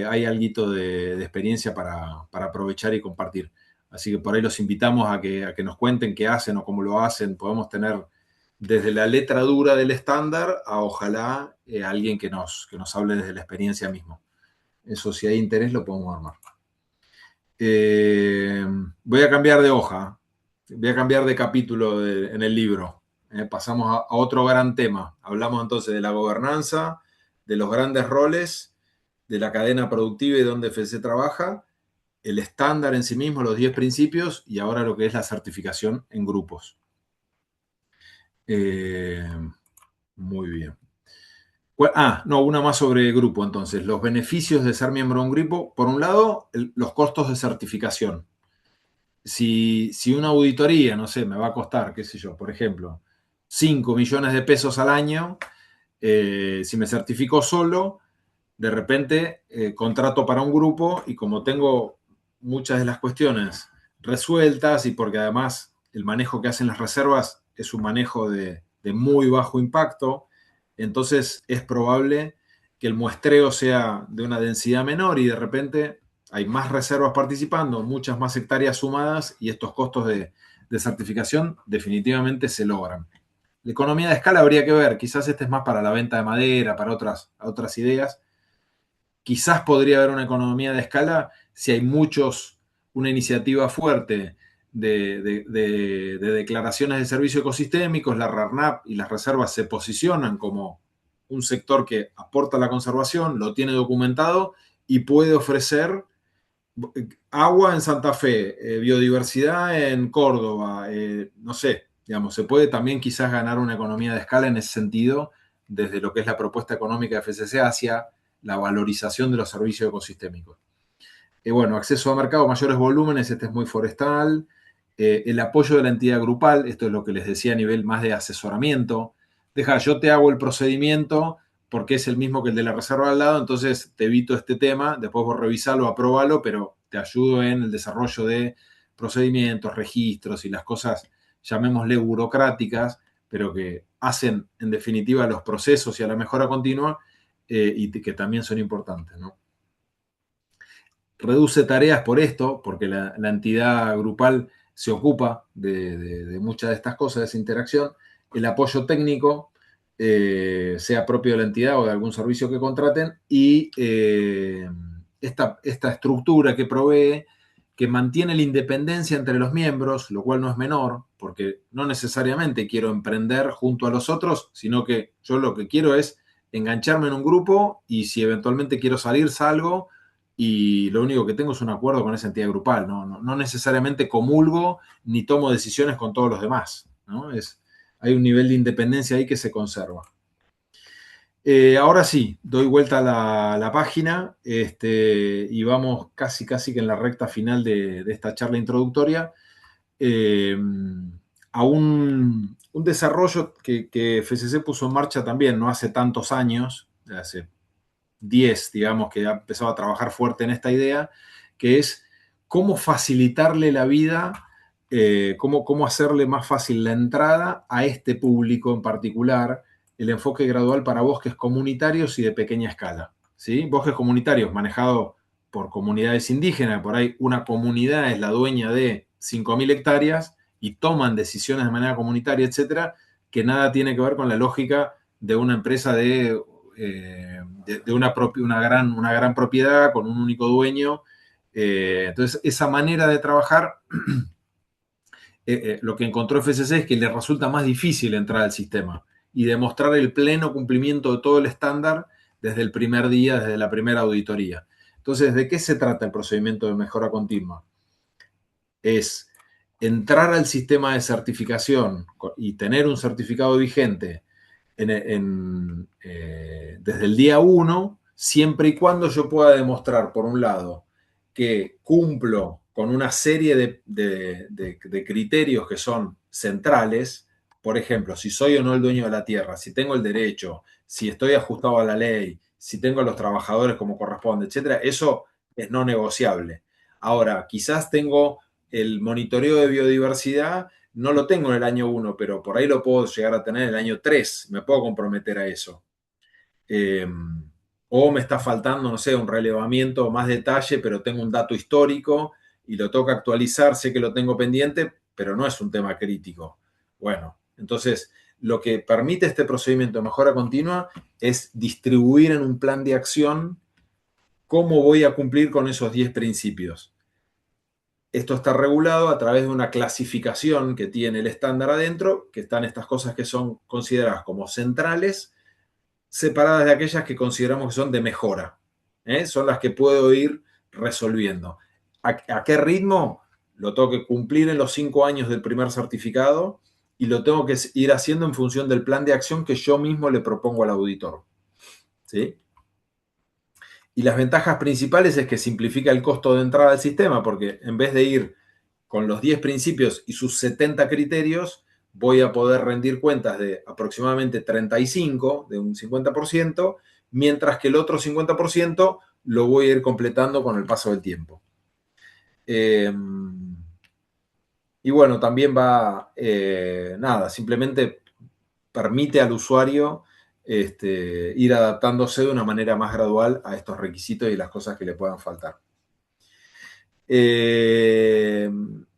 hay algo de experiencia para aprovechar y compartir. Así que por ahí los invitamos a que nos cuenten qué hacen o cómo lo hacen. Podemos tener desde la letra dura del estándar a ojalá alguien que nos hable desde la experiencia misma. Eso, si hay interés, lo podemos armar. Voy a cambiar de hoja, voy a cambiar de capítulo en el libro. Pasamos a otro gran tema. Hablamos entonces de la gobernanza, de los grandes roles, de la cadena productiva y dónde FC trabaja, el estándar en sí mismo, los 10 principios y ahora lo que es la certificación en grupos. Muy bien. No, una más sobre grupo entonces. Los beneficios de ser miembro de un grupo. Por un lado, los costos de certificación. Si una auditoría, no sé, me va a costar, qué sé yo, por ejemplo, 5 millones de pesos al año, si me certifico solo, de repente contrato para un grupo y como tengo muchas de las cuestiones resueltas y porque además el manejo que hacen las reservas es un manejo de muy bajo impacto, entonces es probable que el muestreo sea de una densidad menor y de repente hay más reservas participando, muchas más hectáreas sumadas y estos costos de certificación definitivamente se logran. La economía de escala habría que ver, quizás este es más para la venta de madera, para otras ideas. Quizás podría haber una economía de escala si hay una iniciativa fuerte de declaraciones de servicios ecosistémicos, la RARNAP y las reservas se posicionan como un sector que aporta a la conservación, lo tiene documentado y puede ofrecer agua en Santa Fe, biodiversidad en Córdoba, no sé, digamos, se puede también quizás ganar una economía de escala en ese sentido, desde lo que es la propuesta económica de FCC hacia la valorización de los servicios ecosistémicos. Bueno, acceso a mercado, mayores volúmenes, este es muy forestal, el apoyo de la entidad grupal, esto es lo que les decía a nivel más de asesoramiento, yo te hago el procedimiento porque es el mismo que el de la reserva al lado, entonces te evito este tema, después vos revisalo, aprobalo, pero te ayudo en el desarrollo de procedimientos, registros y las cosas, llamémosle burocráticas, pero que hacen en definitiva los procesos y a la mejora continua y que también son importantes, ¿no? Reduce tareas por esto, porque la entidad grupal se ocupa de muchas de estas cosas, de esa interacción. El apoyo técnico, sea propio de la entidad o de algún servicio que contraten, y esta estructura que provee, que mantiene la independencia entre los miembros, lo cual no es menor, porque no necesariamente quiero emprender junto a los otros, sino que yo lo que quiero es engancharme en un grupo y si eventualmente quiero salir, salgo y lo único que tengo es un acuerdo con esa entidad grupal, no necesariamente comulgo ni tomo decisiones con todos los demás, ¿no? Hay un nivel de independencia ahí que se conserva. Ahora sí, doy vuelta a la página y vamos casi que en la recta final de esta charla introductoria a un desarrollo que FCC puso en marcha también no hace tantos años, hace 10, digamos, que ha empezado a trabajar fuerte en esta idea, que es cómo facilitarle la vida, cómo hacerle más fácil la entrada a este público en particular, el enfoque gradual para bosques comunitarios y de pequeña escala, ¿sí? Bosques comunitarios manejados por comunidades indígenas, por ahí una comunidad es la dueña de 5.000 hectáreas y toman decisiones de manera comunitaria, etcétera, que nada tiene que ver con la lógica de una empresa de una gran propiedad con un único dueño. Entonces, esa manera de trabajar, lo que encontró FCC es que le resulta más difícil entrar al sistema. y demostrar el pleno cumplimiento de todo el estándar desde el primer día, desde la primera auditoría. Entonces, ¿de qué se trata el procedimiento de mejora continua? Es entrar al sistema de certificación y tener un certificado vigente desde el día 1, siempre y cuando yo pueda demostrar, por un lado, que cumplo con una serie de criterios que son centrales. Por ejemplo, si soy o no el dueño de la tierra, si tengo el derecho, si estoy ajustado a la ley, si tengo a los trabajadores como corresponde, etcétera, eso es no negociable. Ahora, quizás tengo el monitoreo de biodiversidad, no lo tengo en el año 1, pero por ahí lo puedo llegar a tener en el año 3, me puedo comprometer a eso. O me está faltando, no sé, un relevamiento o más detalle, pero tengo un dato histórico y lo tengo que actualizar, sé que lo tengo pendiente, pero no es un tema crítico. Bueno, entonces lo que permite este procedimiento de mejora continua es distribuir en un plan de acción cómo voy a cumplir con esos 10 principios. Esto está regulado a través de una clasificación que tiene el estándar adentro, que están estas cosas que son consideradas como centrales, separadas de aquellas que consideramos que son de mejora. Son las que puedo ir resolviendo. ¿A qué ritmo? Lo tengo que cumplir en los 5 años del primer certificado y lo tengo que ir haciendo en función del plan de acción que yo mismo le propongo al auditor. ¿Sí? Y las ventajas principales es que simplifica el costo de entrada al sistema, porque en vez de ir con los 10 principios y sus 70 criterios, voy a poder rendir cuentas de aproximadamente 35, de un 50%, mientras que el otro 50% lo voy a ir completando con el paso del tiempo. Y bueno, también va, simplemente permite al usuario ir adaptándose de una manera más gradual a estos requisitos y las cosas que le puedan faltar.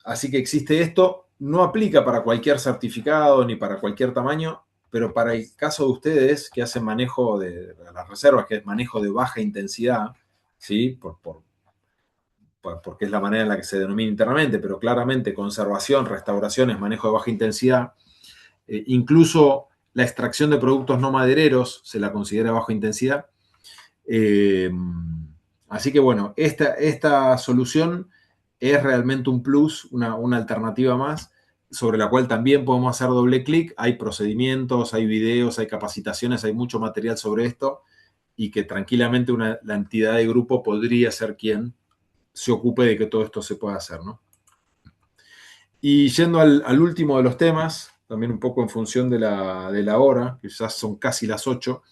Así que existe esto, no aplica para cualquier certificado ni para cualquier tamaño, pero para el caso de ustedes que hacen manejo de las reservas, que es manejo de baja intensidad, ¿sí? Porque es la manera en la que se denomina internamente, pero claramente conservación, restauración es manejo de baja intensidad. Incluso la extracción de productos no madereros se la considera baja intensidad. Así que bueno, esta solución es realmente un plus, una alternativa más, sobre la cual también podemos hacer doble clic. Hay procedimientos, hay videos, hay capacitaciones, hay mucho material sobre esto y que tranquilamente la entidad de grupo podría ser quien se ocupe de que todo esto se pueda hacer, ¿no? Y yendo al último de los temas, también un poco en función de la hora, que ya son casi las 8,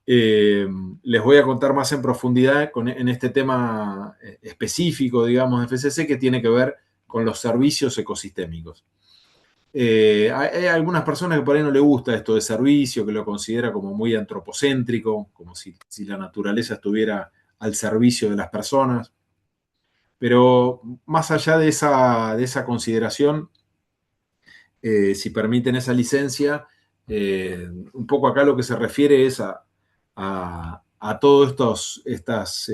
les voy a contar más en profundidad en este tema específico, digamos, de FCC, que tiene que ver con los servicios ecosistémicos. Hay algunas personas que por ahí no les gusta esto de servicio, que lo considera como muy antropocéntrico, como si la naturaleza estuviera al servicio de las personas. Pero más allá de esa consideración, si permiten esa licencia, un poco acá lo que se refiere es a todas estas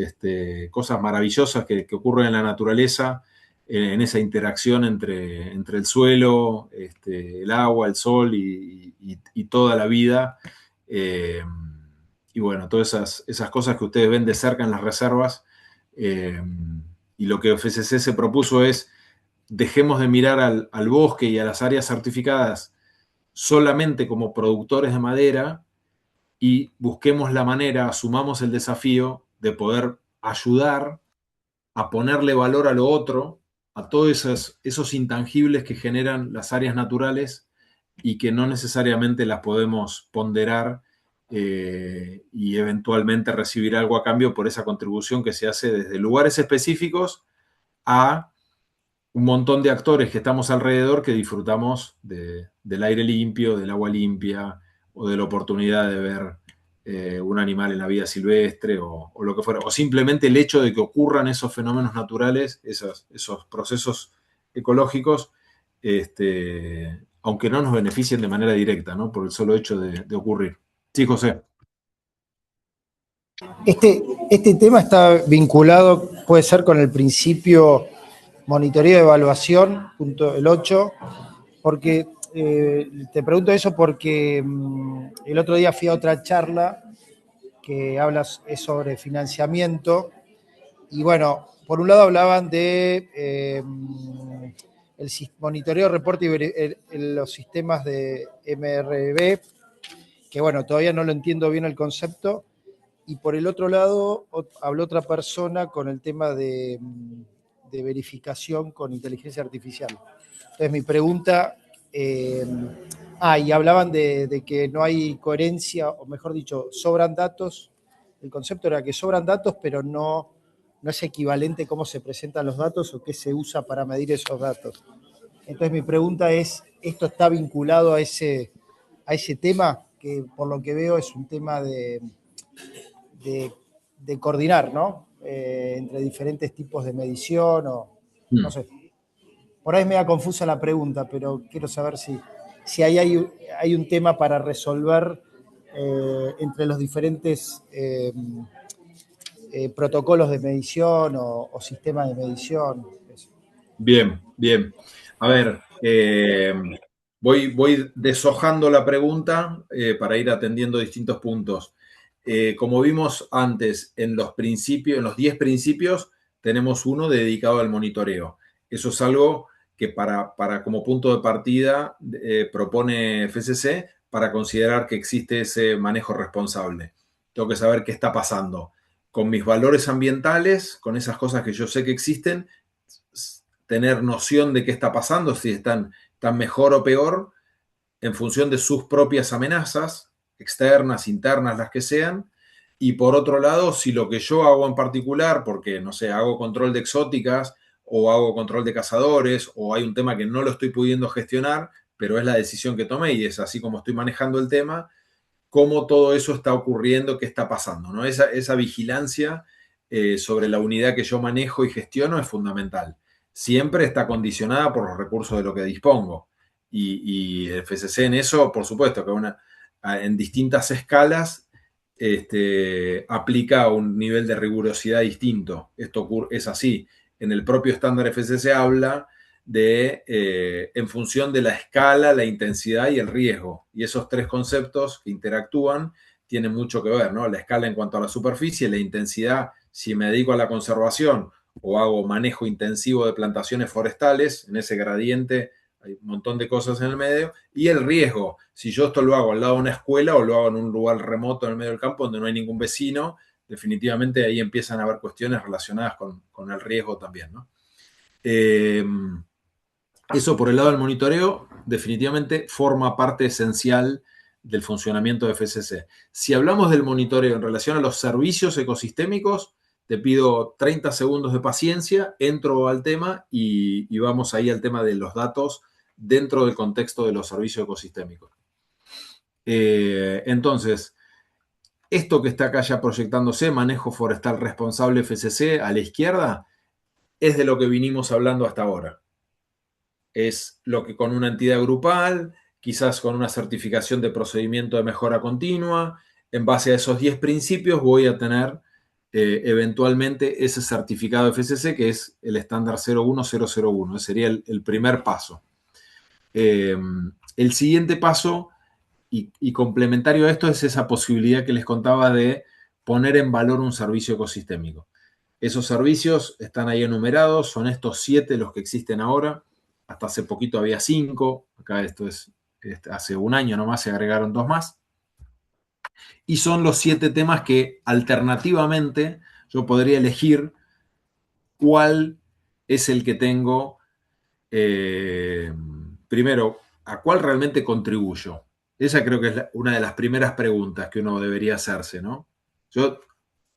cosas maravillosas que ocurren en la naturaleza, en esa interacción entre el suelo, el agua, el sol y toda la vida. Y bueno, todas esas cosas que ustedes ven de cerca en las reservas. Y lo que FCC se propuso es: dejemos de mirar al bosque y a las áreas certificadas solamente como productores de madera y busquemos la manera, asumamos el desafío de poder ayudar a ponerle valor a lo otro, a todos esos intangibles que generan las áreas naturales y que no necesariamente las podemos ponderar y eventualmente recibir algo a cambio por esa contribución que se hace desde lugares específicos a un montón de actores que estamos alrededor que disfrutamos del aire limpio, del agua limpia o de la oportunidad de ver un animal en la vida silvestre o lo que fuera. O simplemente el hecho de que ocurran esos fenómenos naturales, esos procesos ecológicos, aunque no nos beneficien de manera directa, ¿no? Por el solo hecho de ocurrir. Sí, José. Este tema está vinculado, puede ser, con el principio monitoreo de evaluación, punto el 8, porque te pregunto eso porque el otro día fui a otra charla que es sobre financiamiento y bueno, por un lado hablaban de el monitoreo, reporte y los sistemas de MRB, que bueno, todavía no lo entiendo bien el concepto, y por el otro lado habló otra persona con el tema de verificación con inteligencia artificial. Entonces mi pregunta, y hablaban de que no hay coherencia, o mejor dicho, sobran datos. El concepto era que sobran datos, pero no es equivalente cómo se presentan los datos o qué se usa para medir esos datos. Entonces mi pregunta es, ¿esto está vinculado a ese tema? Que por lo que veo es un tema de coordinar, ¿no? Entre diferentes tipos de medición o no sé. Por ahí es media confusa la pregunta, pero quiero saber si hay un tema para resolver entre los diferentes protocolos de medición o sistemas de medición. Eso. Bien, bien. A ver, voy deshojando la pregunta para ir atendiendo distintos puntos. Como vimos antes, en los 10 principios, tenemos uno dedicado al monitoreo. Eso es algo que como punto de partida propone FCC para considerar que existe ese manejo responsable. Tengo que saber qué está pasando con mis valores ambientales, con esas cosas que yo sé que existen, tener noción de qué está pasando, si están mejor o peor, en función de sus propias amenazas, externas, internas, las que sean. Y por otro lado, si lo que yo hago en particular, porque, no sé, hago control de exóticas o hago control de cazadores, o hay un tema que no lo estoy pudiendo gestionar, pero es la decisión que tomé y es así como estoy manejando el tema, cómo todo eso está ocurriendo, qué está pasando, ¿no? Esa vigilancia sobre la unidad que yo manejo y gestiono es fundamental. Siempre está condicionada por los recursos de lo que dispongo. Y el FCC en eso, por supuesto, que en distintas escalas aplica un nivel de rigurosidad distinto. Esto es así. En el propio estándar FCC habla de en función de la escala, la intensidad y el riesgo. Y esos tres conceptos que interactúan tienen mucho que ver, ¿no? La escala en cuanto a la superficie, la intensidad, si me dedico a la conservación o hago manejo intensivo de plantaciones forestales, en ese gradiente hay un montón de cosas en el medio, y el riesgo, si yo esto lo hago al lado de una escuela o lo hago en un lugar remoto en el medio del campo donde no hay ningún vecino, definitivamente ahí empiezan a haber cuestiones relacionadas con el riesgo también, ¿no? Eso por el lado del monitoreo definitivamente forma parte esencial del funcionamiento de FCC. Si hablamos del monitoreo en relación a los servicios ecosistémicos, te pido 30 segundos de paciencia, entro al tema y vamos ahí al tema de los datos dentro del contexto de los servicios ecosistémicos. Entonces, esto que está acá ya proyectándose, manejo forestal responsable FCC a la izquierda, es de lo que vinimos hablando hasta ahora. Es lo que con una entidad grupal, quizás con una certificación de procedimiento de mejora continua, en base a esos 10 principios voy a tener eventualmente ese certificado FCC que es el estándar 01001. Ese sería el primer paso. El siguiente paso y complementario a esto es esa posibilidad que les contaba de poner en valor un servicio ecosistémico. Esos servicios están ahí enumerados, son estos 7 los que existen ahora. Hasta hace poquito había 5, acá esto es hace un año nomás se agregaron 2 más. Y son los 7 temas que alternativamente yo podría elegir cuál es el que tengo, primero, a cuál realmente contribuyo. Esa creo que es una de las primeras preguntas que uno debería hacerse, ¿no? Yo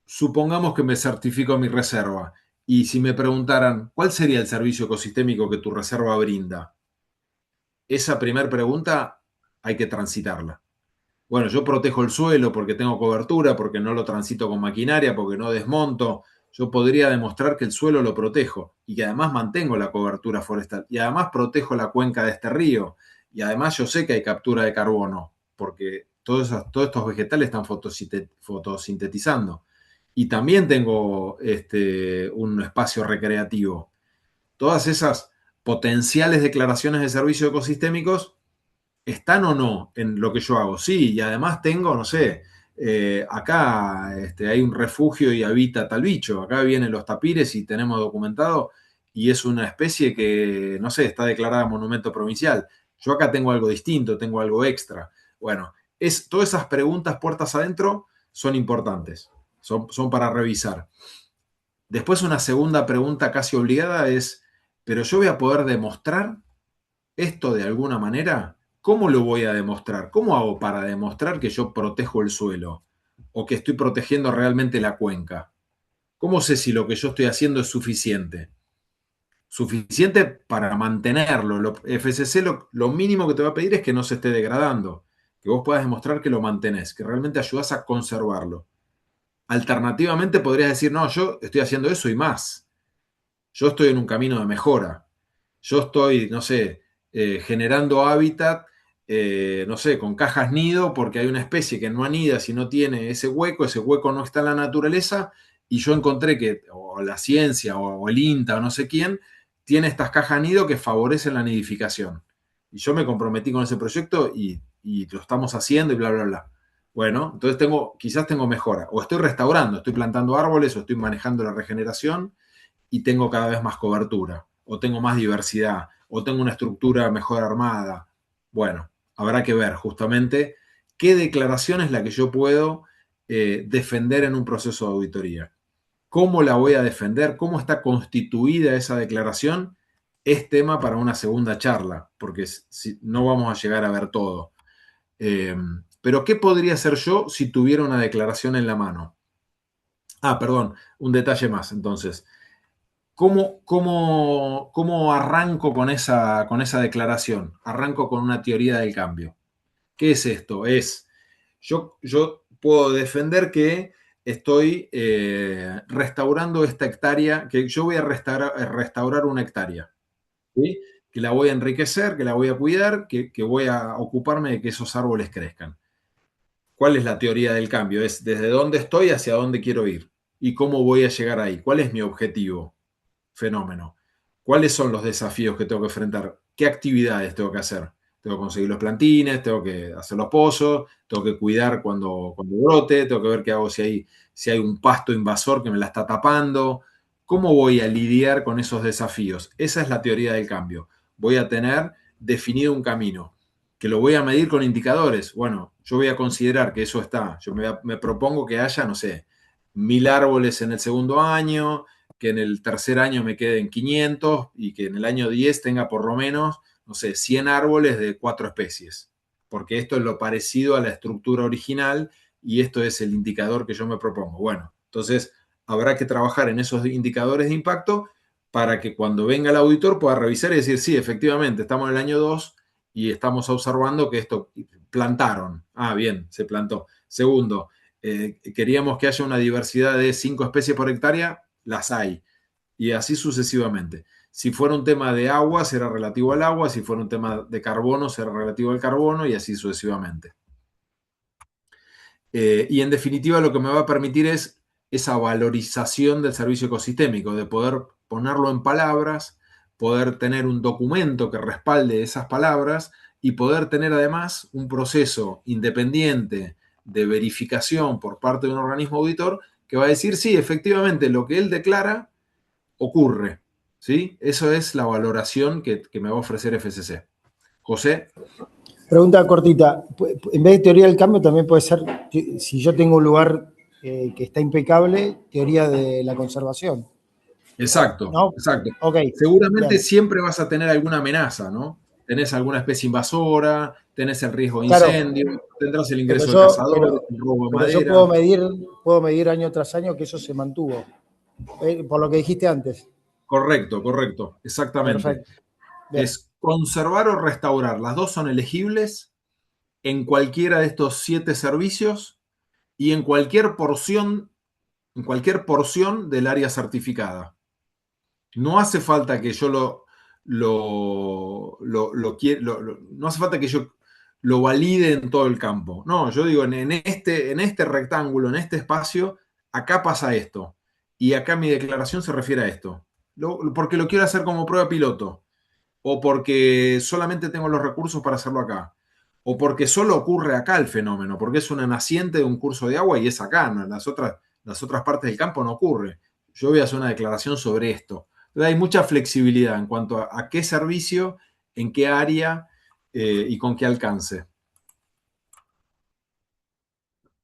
supongamos que me certifico mi reserva y si me preguntaran, ¿cuál sería el servicio ecosistémico que tu reserva brinda? Esa primera pregunta hay que transitarla. Bueno, yo protejo el suelo porque tengo cobertura, porque no lo transito con maquinaria, porque no desmonto. Yo podría demostrar que el suelo lo protejo y que además mantengo la cobertura forestal y además protejo la cuenca de este río y además yo sé que hay captura de carbono porque todos estos vegetales están fotosintetizando. Y también tengo un espacio recreativo. Todas esas potenciales declaraciones de servicios ecosistémicos ¿están o no en lo que yo hago? Sí, y además tengo, no sé, acá hay un refugio y habita tal bicho. Acá vienen los tapires y tenemos documentado y es una especie que, no sé, está declarada monumento provincial. Yo acá tengo algo distinto, tengo algo extra. Bueno, todas esas preguntas puertas adentro son importantes, son para revisar. Después una segunda pregunta casi obligada es, ¿pero yo voy a poder demostrar esto de alguna manera? ¿Cómo lo voy a demostrar? ¿Cómo hago para demostrar que yo protejo el suelo o que estoy protegiendo realmente la cuenca? ¿Cómo sé si lo que yo estoy haciendo es suficiente? Suficiente para mantenerlo. FCC lo mínimo que te va a pedir es que no se esté degradando, que vos puedas demostrar que lo mantenés, que realmente ayudás a conservarlo. Alternativamente podrías decir, no, yo estoy haciendo eso y más. Yo estoy en un camino de mejora. Yo estoy, no sé, generando hábitat, no sé, con cajas nido, porque hay una especie que no anida si no tiene ese hueco no está en la naturaleza, y yo encontré que, o la ciencia, o el INTA, o no sé quién, tiene estas cajas nido que favorecen la nidificación. Y yo me comprometí con ese proyecto y lo estamos haciendo y bla, bla, bla. Bueno, entonces quizás tengo mejora. O estoy restaurando, estoy plantando árboles, o estoy manejando la regeneración, y tengo cada vez más cobertura, o tengo más diversidad, o tengo una estructura mejor armada. Bueno, habrá que ver justamente qué declaración es la que yo puedo defender en un proceso de auditoría. ¿Cómo la voy a defender? ¿Cómo está constituida esa declaración? Es tema para una segunda charla, porque no vamos a llegar a ver todo. Pero ¿qué podría hacer yo si tuviera una declaración en la mano? Perdón, un detalle más, entonces. ¿Cómo arranco con esa declaración? Arranco con una teoría del cambio. ¿Qué es esto? Yo puedo defender que estoy restaurando esta hectárea, que yo voy a restaurar una hectárea, ¿sí? Que la voy a enriquecer, que la voy a cuidar, que voy a ocuparme de que esos árboles crezcan. ¿Cuál es la teoría del cambio? Es desde dónde estoy hacia dónde quiero ir y cómo voy a llegar ahí. ¿Cuál es mi objetivo? Fenómeno. ¿Cuáles son los desafíos que tengo que enfrentar? ¿Qué actividades tengo que hacer? Tengo que conseguir los plantines, tengo que hacer los pozos, tengo que cuidar cuando brote, tengo que ver qué hago si hay un pasto invasor que me la está tapando. ¿Cómo voy a lidiar con esos desafíos? Esa es la teoría del cambio. Voy a tener definido un camino, que lo voy a medir con indicadores. Bueno, yo voy a considerar que eso está. Yo me propongo que haya, no sé, 1000 árboles en el segundo año, que en el tercer año me queden 500 y que en el año 10 tenga por lo menos, no sé, 100 árboles de 4 especies. Porque esto es lo parecido a la estructura original y esto es el indicador que yo me propongo. Bueno, entonces habrá que trabajar en esos indicadores de impacto para que cuando venga el auditor pueda revisar y decir, sí, efectivamente, estamos en el año 2 y estamos observando que esto plantaron. Bien, se plantó. Segundo, queríamos que haya una diversidad de 5 especies por hectárea, las hay. Y así sucesivamente. Si fuera un tema de agua, será relativo al agua. Si fuera un tema de carbono, será relativo al carbono y así sucesivamente. Y en definitiva lo que me va a permitir es esa valorización del servicio ecosistémico, de poder ponerlo en palabras, poder tener un documento que respalde esas palabras y poder tener además un proceso independiente de verificación por parte de un organismo auditor que va a decir, sí, efectivamente, lo que él declara ocurre. ¿Sí? Eso es la valoración que me va a ofrecer FCC. José. Pregunta cortita. En vez de teoría del cambio, también puede ser, si yo tengo un lugar que está impecable, teoría de la conservación. Exacto, ¿No? exacto. Okay, Seguramente bien. siempre vas a tener alguna amenaza, ¿no? Tenés alguna especie invasora, tenés el riesgo de Claro, incendio, tendrás el pero ingreso de cazadores, el robo de yo madera. puedo medir año tras año que eso se mantuvo, por lo que dijiste antes. Correcto, exactamente. Perfecto. Bien. Es conservar o restaurar. Las dos son elegibles en cualquiera de estos 7 servicios y en cualquier porción del área certificada. No hace falta que yo no hace falta que yo lo valide en todo el campo. No, yo digo, en este rectángulo, en este espacio, acá pasa esto. Y acá mi declaración se refiere a esto. Porque lo quiero hacer como prueba piloto. O porque solamente tengo los recursos para hacerlo acá. o porque solo ocurre acá el fenómeno, porque es una naciente de un curso de agua y es acá, ¿no? Las otras partes del campo no ocurre. Yo voy a hacer una declaración sobre esto. Entonces hay mucha flexibilidad en cuanto a qué servicio, en qué área y con qué alcance.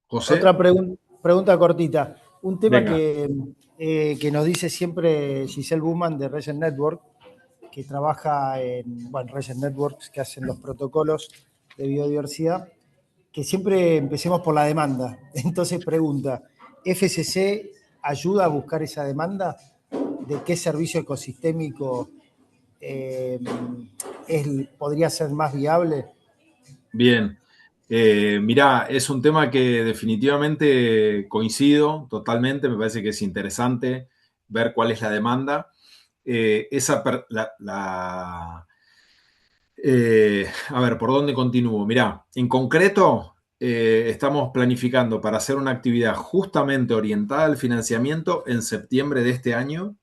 José, Otra pregunta cortita. Un tema venga. que nos dice siempre Giselle Buhmann de Regen Network, que trabaja en Regen Networks, que hacen los protocolos de biodiversidad, que siempre empecemos por la demanda. Entonces pregunta, ¿FCC ayuda a buscar esa demanda? ¿De qué servicio ecosistémico podría ser más viable? Bien. Mirá, es un tema que definitivamente coincido totalmente, me parece que es interesante ver cuál es la demanda. A ver, ¿por dónde continúo? Mirá, en concreto, estamos planificando para hacer una actividad justamente orientada al financiamiento en septiembre de este año,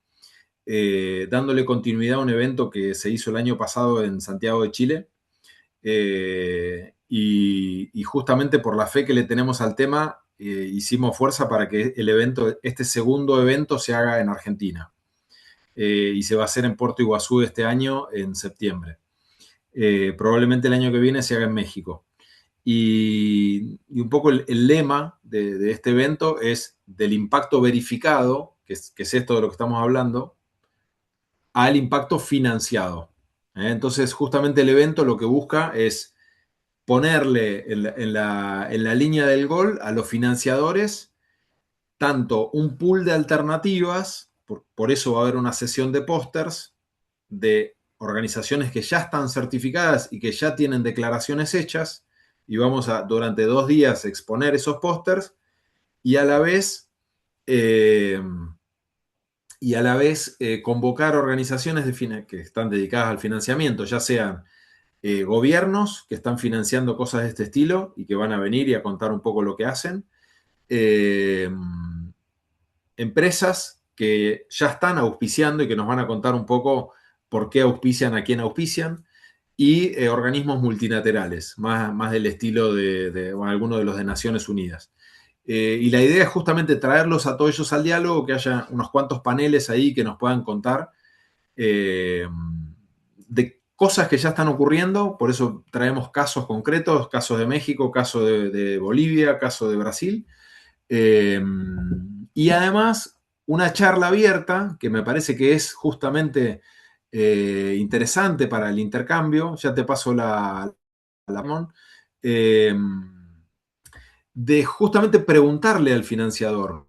dándole continuidad a un evento que se hizo el año pasado en Santiago de Chile. Y justamente por la fe que le tenemos al tema, hicimos fuerza para que este segundo evento se haga en Argentina. Y se va a hacer en Puerto Iguazú este año, en septiembre. Probablemente el año que viene se haga en México. Y un poco el lema de este evento es del impacto verificado, que es esto de lo que estamos hablando, al impacto financiado. Entonces, justamente el evento lo que busca es ponerle en la línea del gol a los financiadores tanto un pool de alternativas, por eso va a haber una sesión de pósters de organizaciones que ya están certificadas y que ya tienen declaraciones hechas, y vamos a durante 2 días exponer esos pósters y a la vez, eh, convocar organizaciones que están dedicadas al financiamiento, ya sean gobiernos que están financiando cosas de este estilo y que van a venir y a contar un poco lo que hacen, eh, empresas que ya están auspiciando y que nos van a contar un poco por qué auspician, a quién auspician, y organismos multilaterales, más del estilo de algunos de los de Naciones Unidas. Y la idea es justamente traerlos a todos ellos al diálogo, que haya unos cuantos paneles ahí que nos puedan contar de cosas que ya están ocurriendo, por eso traemos casos concretos, casos de México, caso de Bolivia, caso de Brasil, y además una charla abierta, que me parece que es justamente interesante para el intercambio, ya te paso eh, de justamente preguntarle al financiador.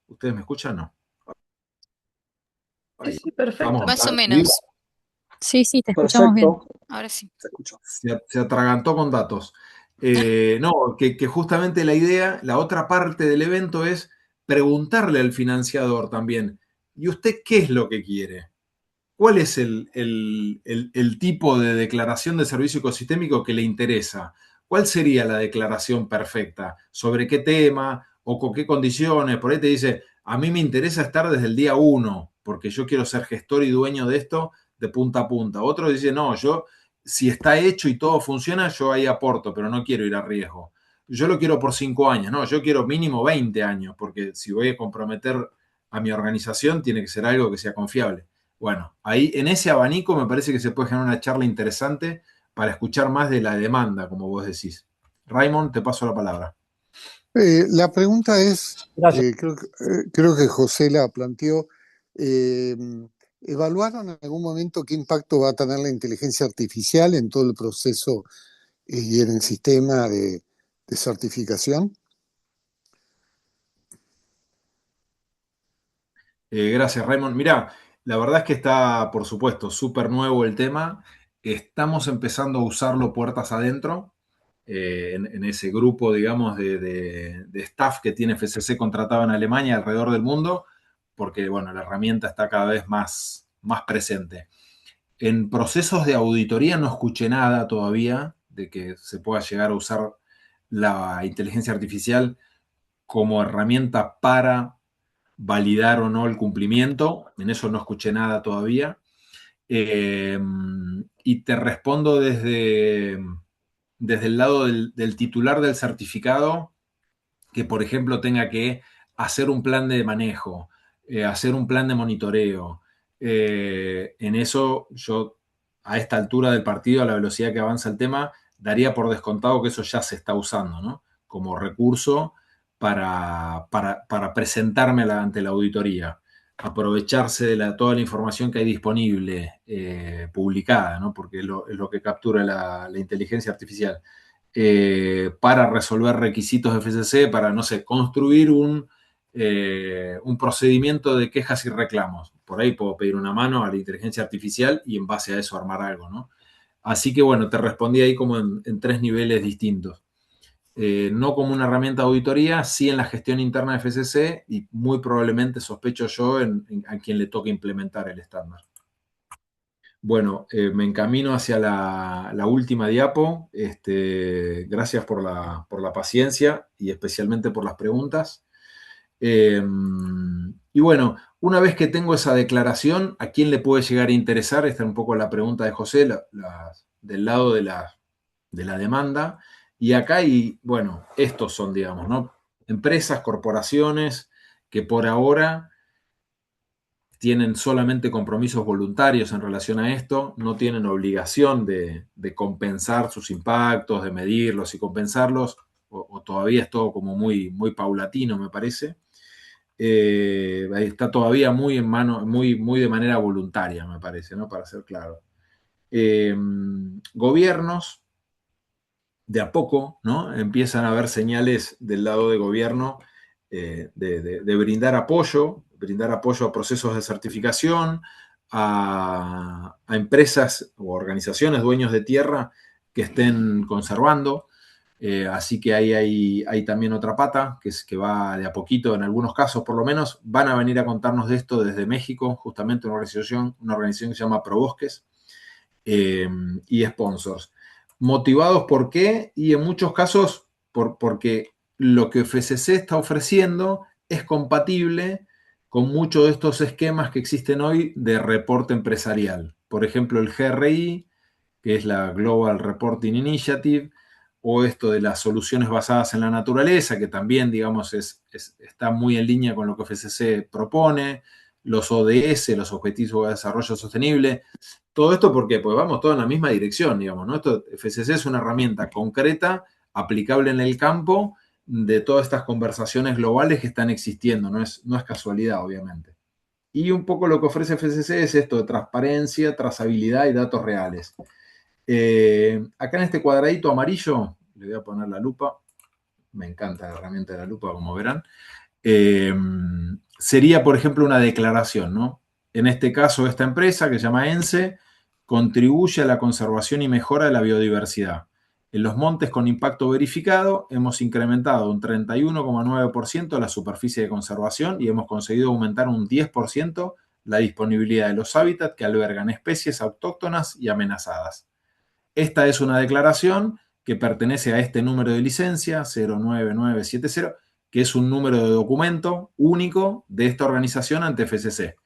¿Ustedes me escuchan? No. Sí, sí, perfecto. Más o Luis menos. Sí, sí, te escuchamos bien. Perfecto, Ahora sí. se escuchó. se atragantó con datos. No, que justamente la idea, la otra parte del evento es preguntarle al financiador también, ¿y usted qué es lo que quiere? ¿Cuál es el tipo de declaración de servicio ecosistémico que le interesa? ¿Cuál sería la declaración perfecta? ¿Sobre qué tema o con qué condiciones? Por ahí te dice, a mí me interesa estar desde el día 1, porque yo quiero ser gestor y dueño de esto de punta a punta. Otro dice, no, si está hecho y todo funciona, yo ahí aporto, pero no quiero ir a riesgo. Yo lo quiero por 5 años, no, yo quiero mínimo 20 años, porque si voy a comprometer a mi organización, tiene que ser algo que sea confiable. Bueno, ahí en ese abanico me parece que se puede generar una charla interesante para escuchar más de la demanda, como vos decís. Raymond, te paso la palabra. La pregunta es, Gracias. creo que José la planteó, eh, ¿evaluaron en algún momento qué impacto va a tener la inteligencia artificial en todo el proceso y en el sistema de certificación? Gracias, Raymond. Mirá, la verdad es que está, por supuesto, súper nuevo el tema. Estamos empezando a usarlo puertas adentro, en ese grupo, digamos, de staff que tiene FCC contratado en Alemania y alrededor del mundo, porque, bueno, la herramienta está cada vez más presente. En procesos de auditoría no escuché nada todavía de que se pueda llegar a usar la inteligencia artificial como herramienta para validar o no el cumplimiento. En eso no escuché nada todavía. Y te respondo desde el lado del titular del certificado, que por ejemplo tenga que hacer un plan de manejo, hacer un plan de monitoreo. En eso yo, a esta altura del partido, a la velocidad que avanza el tema, daría por descontado que eso ya se está usando, ¿no? Como recurso para presentarme ante la auditoría, aprovecharse de toda la información que hay disponible, publicada, ¿no? Porque es lo que captura la inteligencia artificial. Para resolver requisitos de FCC, para, no sé, construir un procedimiento de quejas y reclamos. Por ahí puedo pedir una mano a la inteligencia artificial y en base a eso armar algo, ¿no? Así que bueno, te respondí ahí como en 3 niveles distintos. No como una herramienta de auditoría, sí en la gestión interna de FCC y muy probablemente, sospecho yo, a quien le toque implementar el estándar. Bueno, me encamino hacia la última diapo. Gracias por la paciencia y especialmente por las preguntas. Y bueno, una vez que tengo esa declaración, ¿a quién le puede llegar a interesar? Esta es un poco la pregunta de José, del lado de la demanda. Y acá bueno, estos son, digamos, ¿no? Empresas, corporaciones que por ahora tienen solamente compromisos voluntarios en relación a esto, no tienen obligación de compensar sus impactos, de medirlos y compensarlos, o todavía es todo como muy, muy paulatino, me parece. Está todavía muy en mano, muy de manera voluntaria, me parece, ¿no? Para ser claro. Gobiernos, de a poco, ¿no? Empiezan a haber señales del lado de gobierno de brindar apoyo a procesos de certificación, a empresas o organizaciones, dueños de tierra que estén conservando. Así que ahí hay también otra pata, que va de a poquito, en algunos casos por lo menos. Van a venir a contarnos de esto desde México, justamente una organización que se llama ProBosques, y sponsors. ¿Motivados por qué? Y en muchos casos porque lo que FCC está ofreciendo es compatible con muchos de estos esquemas que existen hoy de reporte empresarial. Por ejemplo, el GRI, que es la Global Reporting Initiative, o esto de las soluciones basadas en la naturaleza, que también, digamos, está muy en línea con lo que FCC propone, los ODS, los Objetivos de Desarrollo Sostenible. Todo esto, ¿por qué? Pues vamos todos en la misma dirección, digamos, ¿no? FCC es una herramienta concreta, aplicable en el campo de todas estas conversaciones globales que están existiendo, no es casualidad, obviamente. Y un poco lo que ofrece FCC es esto de transparencia, trazabilidad y datos reales. Acá en este cuadradito amarillo, le voy a poner la lupa, me encanta la herramienta de la lupa, como verán, sería, por ejemplo, una declaración, ¿no? En este caso, esta empresa, que se llama ENCE, contribuye a la conservación y mejora de la biodiversidad. En los montes con impacto verificado hemos incrementado un 31,9% la superficie de conservación y hemos conseguido aumentar un 10% la disponibilidad de los hábitats que albergan especies autóctonas y amenazadas. Esta es una declaración que pertenece a este número de licencia 09970, que es un número de documento único de esta organización ante FCC.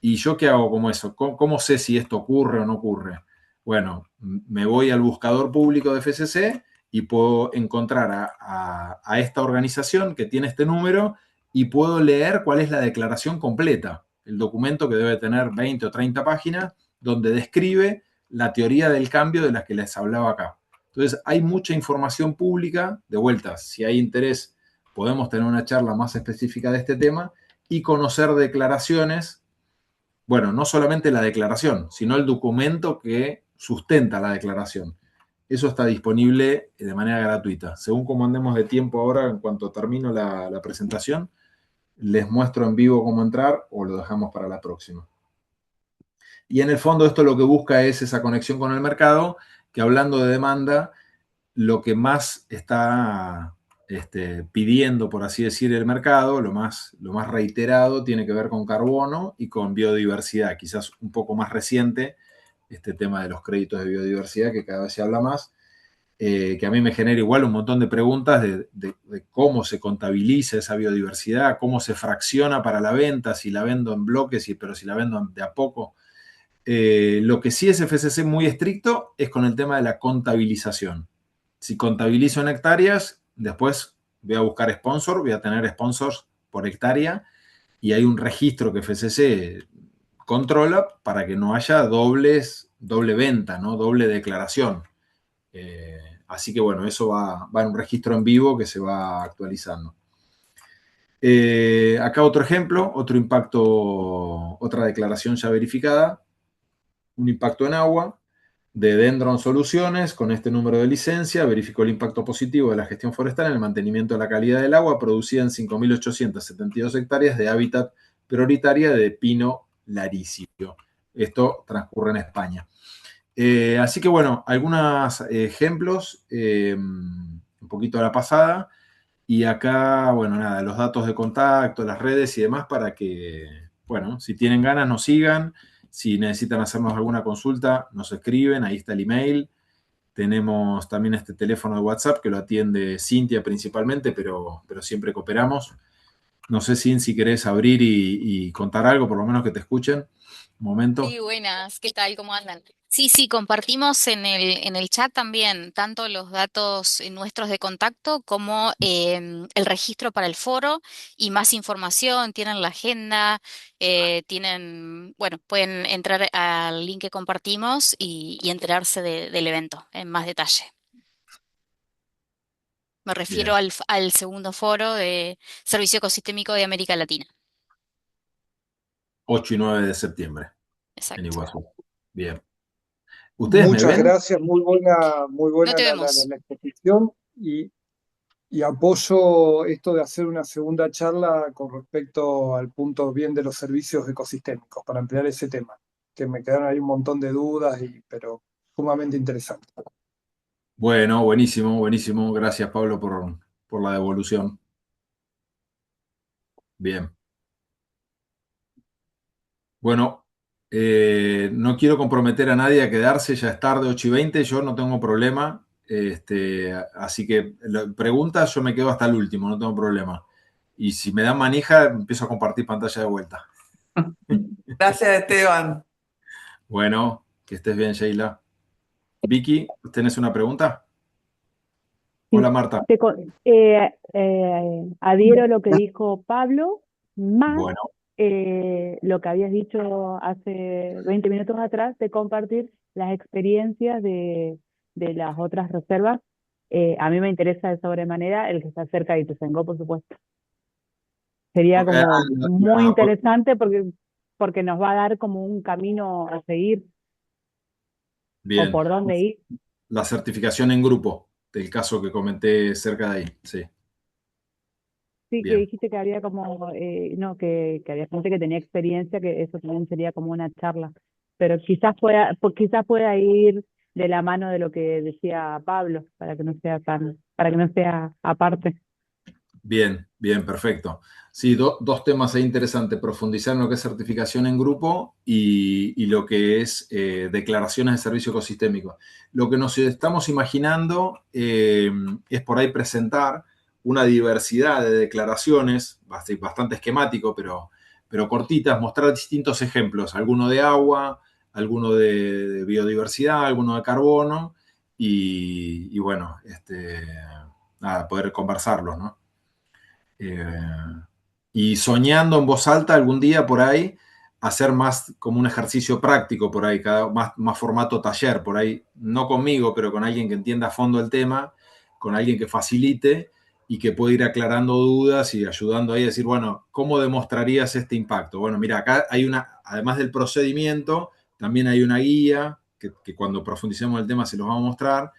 ¿Y yo qué hago como eso? ¿Cómo sé si esto ocurre o no ocurre? Bueno, me voy al buscador público de FCC y puedo encontrar a esta organización que tiene este número y puedo leer cuál es la declaración completa, el documento que debe tener 20 o 30 páginas, donde describe la teoría del cambio de las que les hablaba acá. Entonces, hay mucha información pública. De vuelta, si hay interés, podemos tener una charla más específica de este tema y conocer declaraciones. Bueno, no solamente la declaración, sino el documento que sustenta la declaración. Eso está disponible de manera gratuita. Según como andemos de tiempo ahora, en cuanto termino la presentación, les muestro en vivo cómo entrar o lo dejamos para la próxima. Y en el fondo esto lo que busca es esa conexión con el mercado, que hablando de demanda, lo que más está pidiendo, por así decir, el mercado, lo más reiterado, tiene que ver con carbono y con biodiversidad. Quizás un poco más reciente, este tema de los créditos de biodiversidad, que cada vez se habla más, que a mí me genera igual un montón de preguntas de cómo se contabiliza esa biodiversidad, cómo se fracciona para la venta, si la vendo en bloques, pero si la vendo de a poco. Lo que sí es FCC muy estricto es con el tema de la contabilización. Si contabilizo en hectáreas, después voy a buscar sponsor, voy a tener sponsors por hectárea y hay un registro que FCC controla para que no haya doble venta, ¿no? Doble declaración. Así que bueno, eso va en un registro en vivo que se va actualizando. Acá otro ejemplo, otro impacto, otra declaración ya verificada, un impacto en agua de Dendron Soluciones, con este número de licencia, verificó el impacto positivo de la gestión forestal en el mantenimiento de la calidad del agua producida en 5.872 hectáreas de hábitat prioritaria de pino laricio. Esto transcurre en España. Así que bueno, algunos ejemplos, un poquito a la pasada, y acá, bueno, nada, los datos de contacto, las redes y demás para que, bueno, si tienen ganas nos sigan, si necesitan hacernos alguna consulta, nos escriben, ahí está el email. Tenemos también este teléfono de WhatsApp que lo atiende Cintia principalmente, pero siempre cooperamos. No sé, Cintia, si querés abrir y contar algo, por lo menos que te escuchen. Un momento. Sí, buenas, ¿qué tal? ¿Cómo andan? Sí, compartimos en el chat también tanto los datos nuestros de contacto como el registro para el foro y más información, tienen la agenda, bueno, pueden entrar al link que compartimos y enterarse del evento en más detalle. Me refiero Bien. al segundo foro de Servicio Ecosistémico de América Latina. 8 y 9 de septiembre en Exacto. Iguazú. Bien. ¿Ustedes me Muchas ven? gracias, muy No buena te vemos. la exposición y apoyo esto de hacer una segunda charla con respecto al punto bien de los servicios ecosistémicos para ampliar ese tema, que me quedaron ahí un montón de dudas, pero sumamente interesante. Bueno, buenísimo, buenísimo. Gracias, Pablo, por la devolución. Bien. Bueno, no quiero comprometer a nadie a quedarse, ya es tarde, 8:20, yo no tengo problema. Así que preguntas, yo me quedo hasta el último, no tengo problema. Y si me dan manija, empiezo a compartir pantalla de vuelta. Gracias, Esteban. Bueno, que estés bien, Sheila. Vicky, ¿tenés una pregunta? Hola, Marta. Adhiero a lo que dijo Pablo, más Bueno, lo que habías dicho hace 20 minutos atrás de compartir las experiencias de las otras reservas. A mí me interesa de sobremanera el que está cerca de Ituzaingó, por supuesto. Sería como muy interesante porque nos va a dar como un camino a seguir o bien. por dónde ir. La certificación en grupo, del caso que comenté cerca de ahí, sí. Sí, que Bien. dijiste que había como, no, que había gente que tenía experiencia, que eso también sería como una charla. Pero quizás pueda ir de la mano de lo que decía Pablo, para que no sea aparte. Bien, bien, perfecto. Sí, dos temas ahí interesantes, profundizar en lo que es certificación en grupo y lo que es declaraciones de servicio ecosistémico. Lo que nos estamos imaginando es por ahí presentar una diversidad de declaraciones, bastante esquemático, pero cortitas, mostrar distintos ejemplos, alguno de agua, alguno de biodiversidad, alguno de carbono y bueno, nada, poder conversarlos, ¿no? Y soñando en voz alta algún día por ahí, hacer más como un ejercicio práctico por ahí, más formato taller, por ahí, no conmigo, pero con alguien que entienda a fondo el tema, con alguien que facilite y que pueda ir aclarando dudas y ayudando ahí a decir, bueno, ¿cómo demostrarías este impacto? Bueno, mira, acá hay además del procedimiento, también hay una guía que cuando profundicemos el tema se los vamos a mostrar,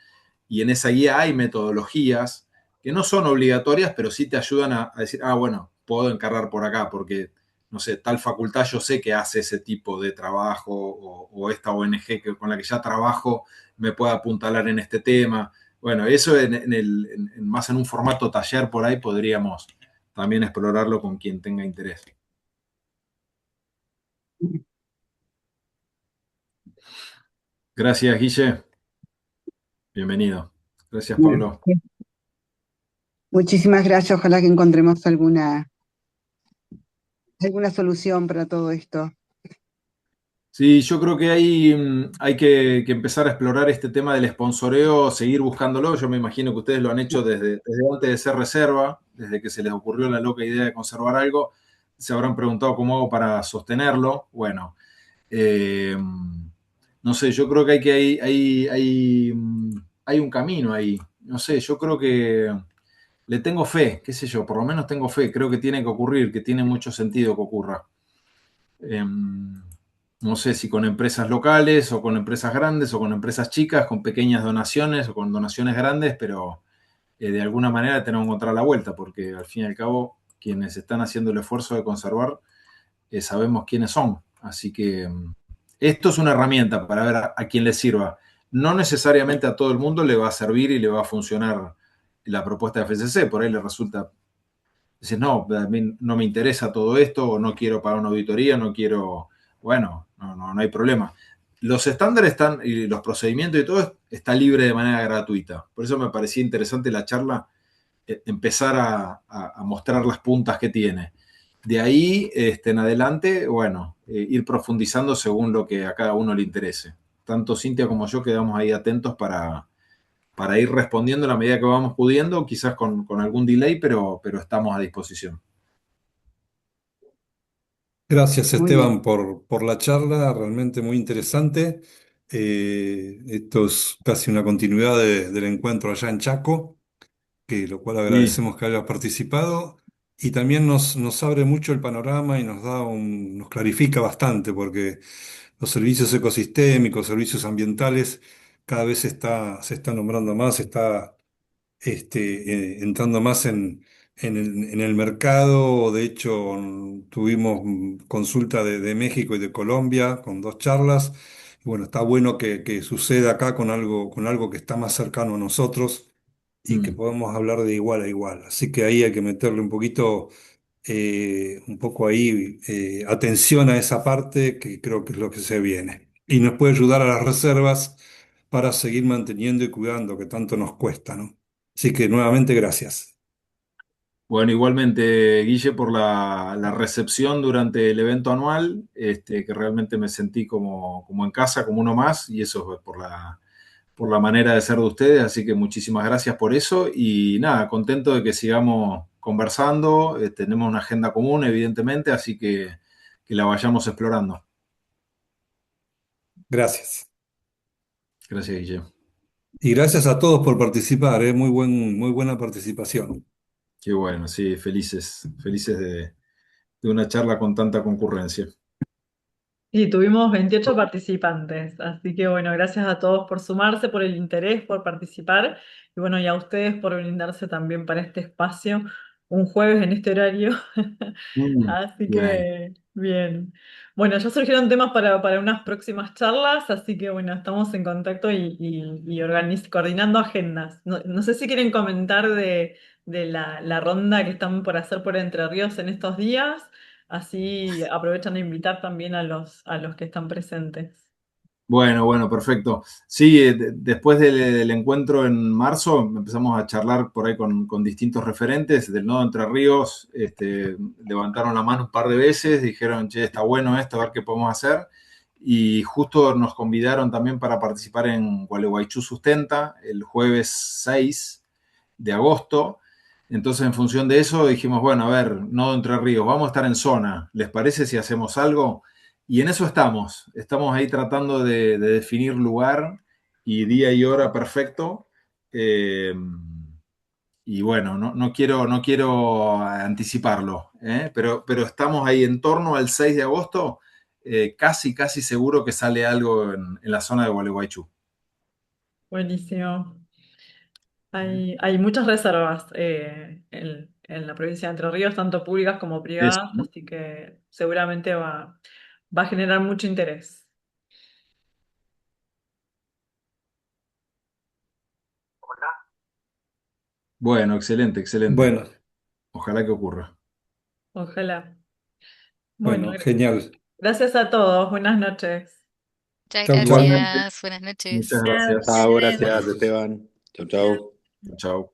y en esa guía hay metodologías que no son obligatorias, pero sí te ayudan a decir, bueno, puedo encargar por acá, porque, no sé, tal facultad yo sé que hace ese tipo de trabajo, o esta ONG con la que ya trabajo me puede apuntalar en este tema. Bueno, eso más en un formato taller por ahí podríamos también explorarlo con quien tenga interés. Gracias, Guille. Bienvenido. Gracias, Pablo. Muchísimas gracias. Ojalá que encontremos alguna solución para todo esto. Sí, yo creo que hay que empezar a explorar este tema del sponsoreo, seguir buscándolo. Yo me imagino que ustedes lo han hecho desde antes de ser reserva, desde que se les ocurrió la loca idea de conservar algo, se habrán preguntado cómo hago para sostenerlo. Bueno, eh, no sé, yo creo que hay un camino ahí. No sé, yo creo que le tengo fe, qué sé yo, por lo menos tengo fe. Creo que tiene que ocurrir, que tiene mucho sentido que ocurra. No sé si con empresas locales o con empresas grandes o con empresas chicas, con pequeñas donaciones o con donaciones grandes, pero de alguna manera tenemos que encontrar la vuelta, porque al fin y al cabo quienes están haciendo el esfuerzo de conservar sabemos quiénes son. Así que esto es una herramienta para ver a quién le sirva. No necesariamente a todo el mundo le va a servir y le va a funcionar la propuesta de FCC, por ahí le resulta. Dices, no, a mí no me interesa todo esto, o no quiero pagar una auditoría, no quiero. Bueno, no hay problema. Los estándares están, y los procedimientos y todo está libre de manera gratuita. Por eso me parecía interesante la charla, empezar a mostrar las puntas que tiene. De ahí en adelante, bueno, ir profundizando según lo que a cada uno le interese. Tanto Cintia como yo quedamos ahí atentos para ir respondiendo a la medida que vamos pudiendo, quizás con algún delay, pero estamos a disposición. Gracias, Muy bien. Esteban, por la charla, realmente muy interesante. Esto es casi una continuidad del encuentro allá en Chaco, lo cual Sí. agradecemos que hayas participado y también nos abre mucho el panorama y nos clarifica bastante, porque los servicios ecosistémicos, servicios ambientales, cada vez se está nombrando más, está entrando más en el mercado. De hecho, tuvimos consulta de México y de Colombia con dos charlas. Y bueno, está bueno que suceda acá con algo que está más cercano a nosotros y que Mm. podamos hablar de igual a igual. Así que ahí hay que meterle un poco ahí, atención a esa parte, que creo que es lo que se viene. Y nos puede ayudar a las reservas para seguir manteniendo y cuidando, que tanto nos cuesta, ¿no? Así que nuevamente gracias. Bueno, igualmente, Guille, por la recepción durante el evento anual, que realmente me sentí como en casa, como uno más, y eso es por la manera de ser de ustedes, así que muchísimas gracias por eso y nada, contento de que sigamos conversando, tenemos una agenda común, evidentemente, así que la vayamos explorando. Gracias. Gracias, Guille. Y gracias a todos por participar, ¿eh? Muy buena participación. Qué bueno, sí, felices de una charla con tanta concurrencia. Y tuvimos 28 participantes, así que bueno, gracias a todos por sumarse, por el interés, por participar y bueno, y a ustedes por brindarse también para este espacio un jueves en este horario. Así Bien. que bien. Bueno, ya surgieron temas para unas próximas charlas, así que bueno, estamos en contacto y coordinando agendas. No sé si quieren comentar de la ronda que están por hacer por Entre Ríos en estos días. Así aprovechan de invitar también a los que están presentes. Bueno, perfecto. Sí, después del encuentro en marzo empezamos a charlar por ahí con distintos referentes del Nodo Entre Ríos. Levantaron la mano un par de veces, dijeron, che, está bueno esto, a ver qué podemos hacer. Y justo nos convidaron también para participar en Gualeguaychú Sustenta el jueves 6 de agosto. Entonces, en función de eso, dijimos, bueno, a ver, Nodo Entre Ríos, vamos a estar en zona. ¿Les parece si hacemos algo? Y en eso estamos ahí tratando de definir lugar y día y hora perfecto. Eh, y bueno, no quiero anticiparlo, pero estamos ahí en torno al 6 de agosto, casi seguro que sale algo en la zona de Gualeguaychú. Buenísimo. Hay muchas reservas en la provincia de Entre Ríos, tanto públicas como Es- privadas, así que seguramente va a generar mucho interés. bueno, excelente. Bueno, Ojalá que ocurra. Ojalá. Bueno, bueno, genial. gracias a todos. Buenas noches. Muchas Chau, chau. Igualmente, gracias, buenas muchas noches. gracias. Chao, Buenas gracias, noches. Esteban. Chau, chau. Chao.